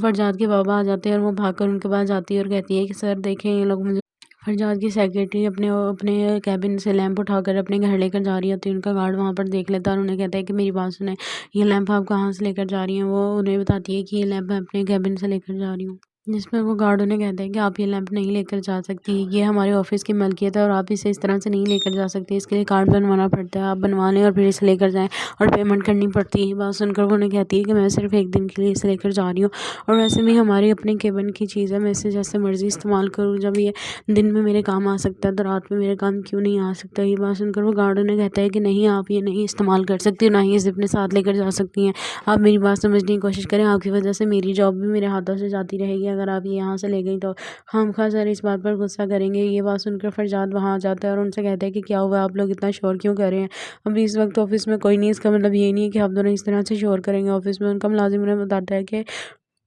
फरजाद के बाबा आ जाते हैं और वो भागकर उनके पास जाती है और कहती है कि सर देखें, ये लोग मुझे फरजाद की सेक्रेटरी अपने अपने कैबिन से लैंप उठाकर अपने घर लेकर जा रही होती है। उनका गार्ड वहाँ पर देख लेता है और उन्हें कहता है कि मेरी बात सुने, ये लैंप आप कहाँ से लेकर जा रही हैं? वो उन्हें बताती है कि ये लैंप मैं अपने कैबिन से लेकर जा रही हूँ। जिस पर वो गार्ड उन्हें कहते हैं कि आप ये लैंप नहीं लेकर जा सकती, ये हमारे ऑफिस की मलकियत है और आप इसे इस तरह से नहीं लेकर जा सकती। इसके लिए कार्ड बनवाना पड़ता है, आप बनवा लें और फिर इसे लेकर जाएँ और पेमेंट करनी पड़ती है। ये बात सुनकर वो उन्हें कहती है कि मैं सिर्फ एक दिन के लिए इसे लेकर जा रही हूँ और वैसे भी हमारी अपनी केबिन की चीज़ है, मैं इसे जैसे मर्ज़ी इस्तेमाल करूँ। जब ये दिन में मेरे काम आ सकता है तो रात में मेरे काम क्यों नहीं आ सकता? ये बात सुनकर वो गार्ड उन्हें कहता है कि नहीं, आप ये नहीं इस्तेमाल कर सकती, ना ही इसे अपने साथ लेकर जा सकती हैं। आप मेरी बात समझने की कोशिश करें, आपकी वजह से मेरी जॉब भी मेरे हाथों से जाती रहेगी। अगर आप ये यहाँ से ले गई तो खामखा सर इस बात पर गुस्सा करेंगे। ये बात सुनकर फरजाद वहाँ आ जाता है और उनसे कहता है कि क्या हुआ, आप लोग इतना शोर क्यों कर रहे हैं? अभी इस वक्त ऑफिस में कोई नहीं, इसका मतलब ये नहीं है कि आप दोनों इस तरह से शोर करेंगे ऑफिस में। उनका मुलाजिम उन्हें बताता है कि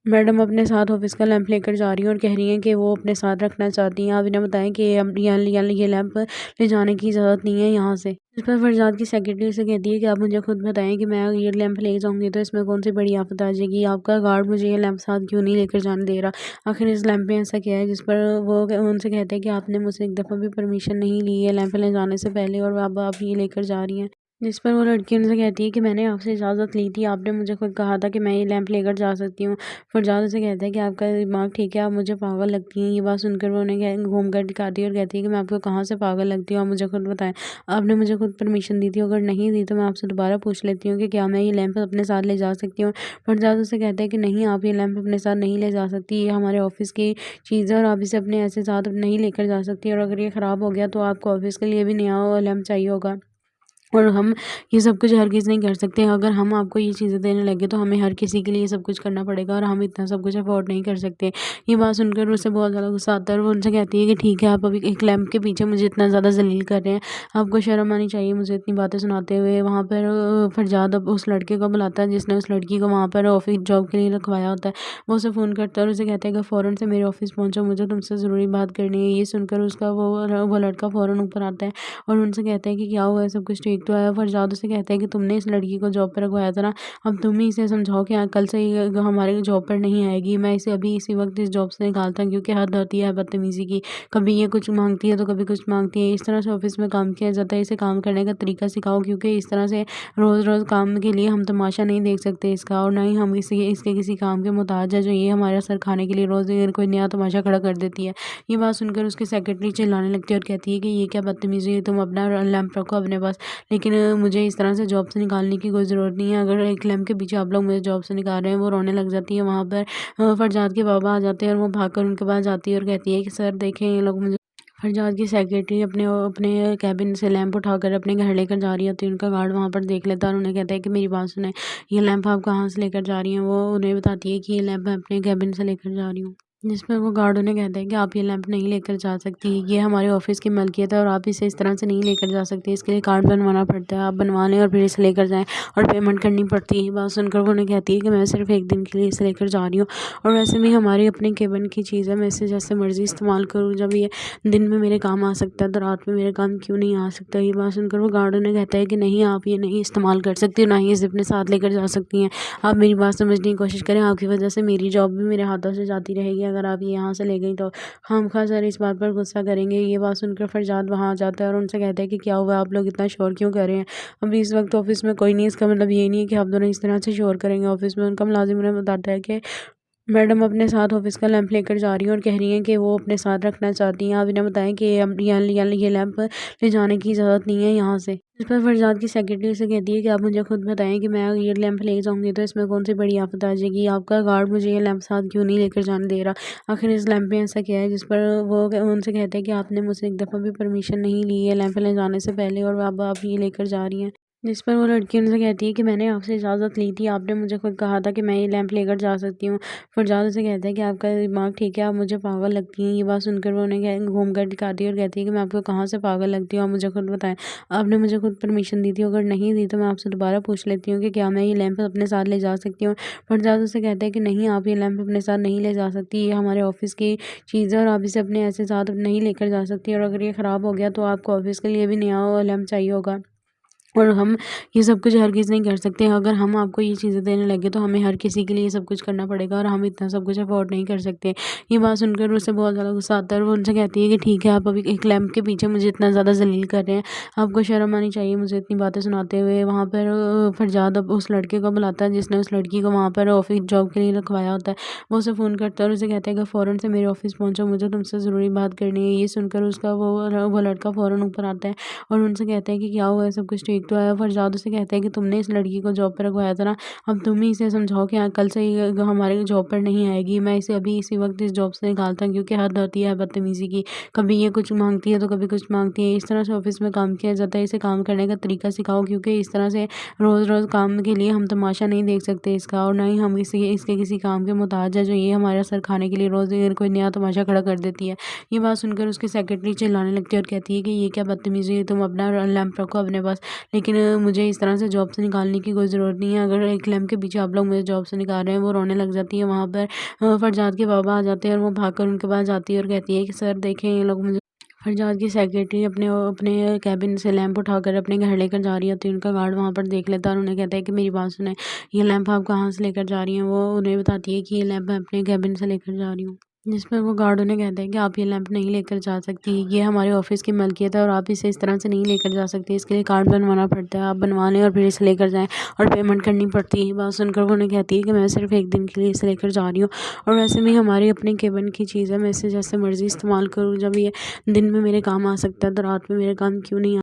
मैडम अपने साथ ऑफिस का लैंप लेकर जा रही हैं और कह रही हैं कि वो अपने साथ रखना चाहती हैं। आप इन्हें बताएं कि ये लैंप ले जाने की इजाज़त नहीं है यहाँ से। इस पर फरजाद की सेक्रेटरी से कहती है कि आप मुझे खुद बताएं कि मैं ये लैंप ले जाऊंगी तो इसमें कौन सी बड़ी आफत आ जाएगी? आपका गार्ड मुझे ये लैंप साथ क्यों नहीं लेकर जाने दे रहा? आखिर इस लैंप में ऐसा क्या है? जिस पर वो उनसे कहते हैं कि आपने मुझसे एक दफ़ा भी परमिशन नहीं ली है लैंप ले जाने से पहले और अब आप ये लेकर जा रही हैं। जिस पर वो लड़की उनसे कहती है कि मैंने आपसे इजाज़त ली थी, आपने मुझे खुद कहा था कि मैं ये लैंप लेकर जा सकती हूँ। फरजाद उसे कहता है कि आपका दिमाग ठीक है, आप मुझे पागल लगती हैं। ये बात सुनकर वो उन्हें घूम कर दिखाती है और कहती है कि मैं आपको कहाँ से पागल लगती हूँ, आप मुझे खुद बताएं, आपने मुझे खुद परमिशन दी थी? अगर नहीं दी तो मैं आपसे दोबारा पूछ लेती हूँ कि क्या मैं ये लैंप अपने साथ ले जा सकती हूँ? फरजाद उसे कहता है कि नहीं, आप ये लैंप अपने साथ नहीं ले जा सकती, ये हमारे ऑफिस की चीज़ है और आप इसे अपने ऐसे साथ नहीं लेकर जा सकती, और अगर ये ख़राब हो गया तो आपको ऑफिस के लिए भी नया लैंप चाहिए होगा। और हम ये सब कुछ हरगिज़ नहीं कर सकते। अगर हम आपको ये चीज़ें देने लगे तो हमें हर किसी के लिए सब कुछ करना पड़ेगा और हम इतना सब कुछ अफ़ोर्ड नहीं कर सकते। ये बात सुनकर उसे बहुत ज़्यादा गुस्सा आता है और वो उनसे कहती है कि ठीक है, आप अभी एक लैंप के पीछे मुझे इतना ज़्यादा ज़लील कर रहे हैं। आपको शर्म आनी चाहिए मुझे इतनी बातें सुनाते हुए। वहाँ पर फरजाद अब उस लड़के को बुलाता है जिसने उस लड़की को वहाँ पर ऑफ़िस जॉब के लिए रखवाया होता है। वो उसे फ़ोन करता है और उसे कहता है कि फ़ौरन से मेरे ऑफ़िस पहुँचो, मुझे तुमसे ज़रूरी बात करनी है। ये सुनकर उसका वो लड़का फ़ौरन ऊपर आता है और उनसे कहता है कि क्या हुआ है, सब कुछ ठीक तो है? फरजाद उसे कहता है कि तुमने इस लड़की को जॉब पर रखवाया था ना, अब तुम ही इसे समझाओ कि कल से ये हमारे जॉब पर नहीं आएगी। मैं इसे अभी इसी वक्त इस जॉब से निकालता हूँ क्योंकि हद होती है बदतमीज़ी की। कभी ये कुछ मांगती है तो कभी कुछ मांगती है। इस तरह से ऑफिस में काम किया जाता है, इसे काम करने का तरीका सिखाओ क्योंकि इस तरह से रोज़ रोज़ काम के लिए हम तमाशा नहीं देख सकते इसका, और ना ही हम इसके किसी काम के मोहताज है जो ये हमारा सर खाने के लिए रोज़ कोई नया तमाशा खड़ा कर देती है। ये बात सुनकर उसकी सेक्रेटरी चिल्लाने लगती है और कहती है कि ये क्या बदतमीज़ी है, तुम अपना लैंप रखो अपने पास, लेकिन मुझे इस तरह से जॉब से निकालने की कोई ज़रूरत नहीं है। अगर एक लैंप के पीछे आप लोग मुझे जॉब से निकाल रहे हैं। वो रोने लग जाती है। वहाँ पर फरजाद के बाबा आ जाते हैं और वो भागकर उनके पास जाती है और कहती है कि सर देखें, ये लोग मुझे फरजाद की सेक्रेटरी अपने अपने कैबिन से लैंप उठाकर अपने घर लेकर जा रही होती है। उनका गार्ड वहाँ पर देख लेता है और उन्हें कहता है कि मेरी बात सुने, ये लैंप आप कहाँ से लेकर जा रही हैं? वो उन्हें बताती है कि ये लैंप मैं अपने कैबिन से लेकर जा रही हूँ। जिस पर वो गार्ड उन्हें कहता है कि आप ये लैंप नहीं लेकर जा सकती, ये हमारे ऑफिस की मलकियत है और आप इसे इस तरह से नहीं लेकर जा सकते। इसके लिए कार्ड बनवाना पड़ता है, आप बनवा लें और फिर इसे लेकर जाएँ और पेमेंट करनी पड़ती है। ये बात सुनकर वो उन्हें कहती है कि मैं सिर्फ एक दिन के लिए इसे लेकर जा रही हूँ और वैसे भी हमारी अपनी केबिन की चीज़ है, मैं इसे जैसे मर्ज़ी इस्तेमाल करूँ। जब ये दिन में मेरे काम आ सकता है तो रात में मेरे काम क्यों नहीं आ सकता? ये बात सुनकर वो गार्ड उन्हें कहता है कि नहीं, आप ये नहीं इस्तेमाल कर सकती, ना ही इसे अपने साथ लेकर जा सकती हैं। आप मेरी बात समझने की कोशिश करें, आपकी वजह से मेरी जॉब भी मेरे हाथों से जाती रहेगी। अगर आप ये यहाँ से ले गई तो खामखा सर इस बात पर गुस्सा करेंगे। ये बात सुनकर फरजाद वहाँ आ जाता है और उनसे कहता है कि क्या हुआ, आप लोग इतना शोर क्यों कर रहे हैं? अभी इस वक्त ऑफिस में कोई नहीं, इसका मतलब ये नहीं है कि आप दोनों इस तरह से शोर करेंगे ऑफिस में। उनका मुलाजिम उन्हें बताता है कि मैडम अपने साथ ऑफिस का लैंप लेकर जा रही हैं और कह रही हैं कि वो अपने साथ रखना चाहती हैं। आप इन्हें बताएं कि ये लैंप ले जाने की इजाज़त नहीं है यहाँ से। इस पर फरजाद की सेक्रेटरी से कहती है कि आप मुझे खुद बताएं कि मैं ये लैंप ले जाऊंगी तो इसमें कौन सी बड़ी आफत आ जाएगी? आपका गार्ड मुझे ये लैंप साथ क्यों नहीं लेकर जाने दे रहा? आखिर इस लैंप में ऐसा क्या है? जिस पर वो उनसे कहते हैं कि आपने मुझसे एक दफ़ा भी परमिशन नहीं ली है लैंप ले जाने से पहले और अब आप ये लेकर जा रही हैं। जिस पर वो लड़की उनसे कहती है कि मैंने आपसे इजाज़त ली थी, आपने मुझे खुद कहा था कि मैं ये लैंप लेकर जा सकती हूँ। फरजाद उसे कहता है कि आपका दिमाग ठीक है, आप मुझे पागल लगती हैं। ये बात सुनकर वो उन्हें घूम कर दिखाती है और कहती है कि मैं आपको कहाँ से पागल लगती हूँ, आप मुझे खुद बताएं। आपने मुझे खुद परमिशन दी थी, अगर नहीं दी तो मैं आपसे दोबारा पूछ लेती हूँ कि क्या मैं ये लैंप अपने साथ ले जा सकती हूँ? फरजाद उसे कहता है कि नहीं, आप ये लैंप अपने साथ नहीं ले जा सकती, ये हमारे ऑफिस की चीज़ है और आप इसे अपने ऐसे साथ नहीं लेकर जा सकती, और अगर ये ख़राब हो गया तो आपको ऑफिस के लिए भी नया लैंप चाहिए होगा और हम ये सब कुछ हर किसी नहीं कर सकते। अगर हम आपको ये चीज़ें देने लगे तो हमें हर किसी के लिए सब कुछ करना पड़ेगा और हम इतना सब कुछ अफोर्ड नहीं कर सकते। ये बात सुनकर उसे बहुत ज़्यादा गुस्सा आता है और वो उनसे कहती है कि ठीक है, आप अभी एक लैंप के पीछे मुझे इतना ज़्यादा ज़लील कर रहे हैं, आपको शर्म आनी चाहिए मुझे इतनी बातें सुनाते हुए। वहाँ पर फरजाद अब उस लड़के को बुलाता है जिसने उस लड़की को वहाँ पर ऑफिस जॉब के लिए रखवाया होता है। वो उसे फ़ोन करता है और उसे कहता है कि फ़ौरन से मेरे ऑफिस पहुँचो, मुझे तुमसे ज़रूरी बात करनी है। ये सुनकर उसका वो लड़का फ़ौरन ऊपर आता है और उनसे कहता है कि क्या हुआ है, सब कुछ ठीक तो है? फरजाद उसे कहता है कि तुमने इस लड़की को जॉब पर रखवाया था ना, अब तुम ही इसे समझाओ कि कल से ये हमारे जॉब पर नहीं आएगी। मैं इसे अभी इसी वक्त इस जॉब से निकालता हूँ क्योंकि हद होती है बदतमीज़ी की, कभी ये कुछ मांगती है तो कभी कुछ मांगती है। इस तरह से ऑफिस में काम किया जाता है, इसे काम करने का तरीका सिखाओ क्योंकि इस तरह से रोज़ रोज़ काम के लिए हम तमाशा नहीं देख सकते इसका, और ना ही हम इसके किसी काम के मोहताज है जो ये हमारा सर खाने के लिए रोज़ कोई नया तमाशा खड़ा कर देती है। ये बात सुनकर उसकी सेक्रेटरी चिल्लाने लगती है और कहती है कि ये क्या बदतमीज़ी है, तुम अपना लैंप रखो अपने पास, लेकिन मुझे इस तरह से जॉब से निकालने की कोई ज़रूरत नहीं है। अगर एक लैंप के पीछे आप लोग मुझे जॉब से निकाल रहे हैं। वो रोने लग जाती है। वहाँ पर फरजाद के बाबा आ जाते हैं और वो भागकर उनके पास जाती है और कहती है कि सर देखें, ये लोग मुझे फरजाद की सेक्रेटरी अपने अपने कैबिन से लैंप उठाकर अपने घर लेकर जा रही होती है। उनका गार्ड वहाँ पर देख लेता है और उन्हें कहता है कि मेरी बात सुने, ये लैंप आप कहाँ से लेकर जा रही हैं? वो उन्हें बताती है कि ये लैंप मैं अपने कैबिन से लेकर जा रही हूँ। जिस पर वो गार्ड उन्हें कहते हैं कि आप ये लैंप नहीं लेकर जा सकती, ये हमारे ऑफिस की मलकियत है और आप इसे इस तरह से नहीं लेकर जा सकती, इसके लिए कार्ड बनवाना पड़ता है, आप बनवा लें और फिर इसे लेकर जाएं और पेमेंट करनी पड़ती है। ये बात सुनकर वो उन्हें कहती है कि मैं सिर्फ एक दिन के लिए इसे लेकर जा रही हूँ और वैसे भी हमारी अपनी केबिन की चीज़ है, मैं इसे जैसे मर्जी इस्तेमाल करूँ, जब ये दिन में मेरे काम आ सकता है तो रात में मेरे काम क्यों नहीं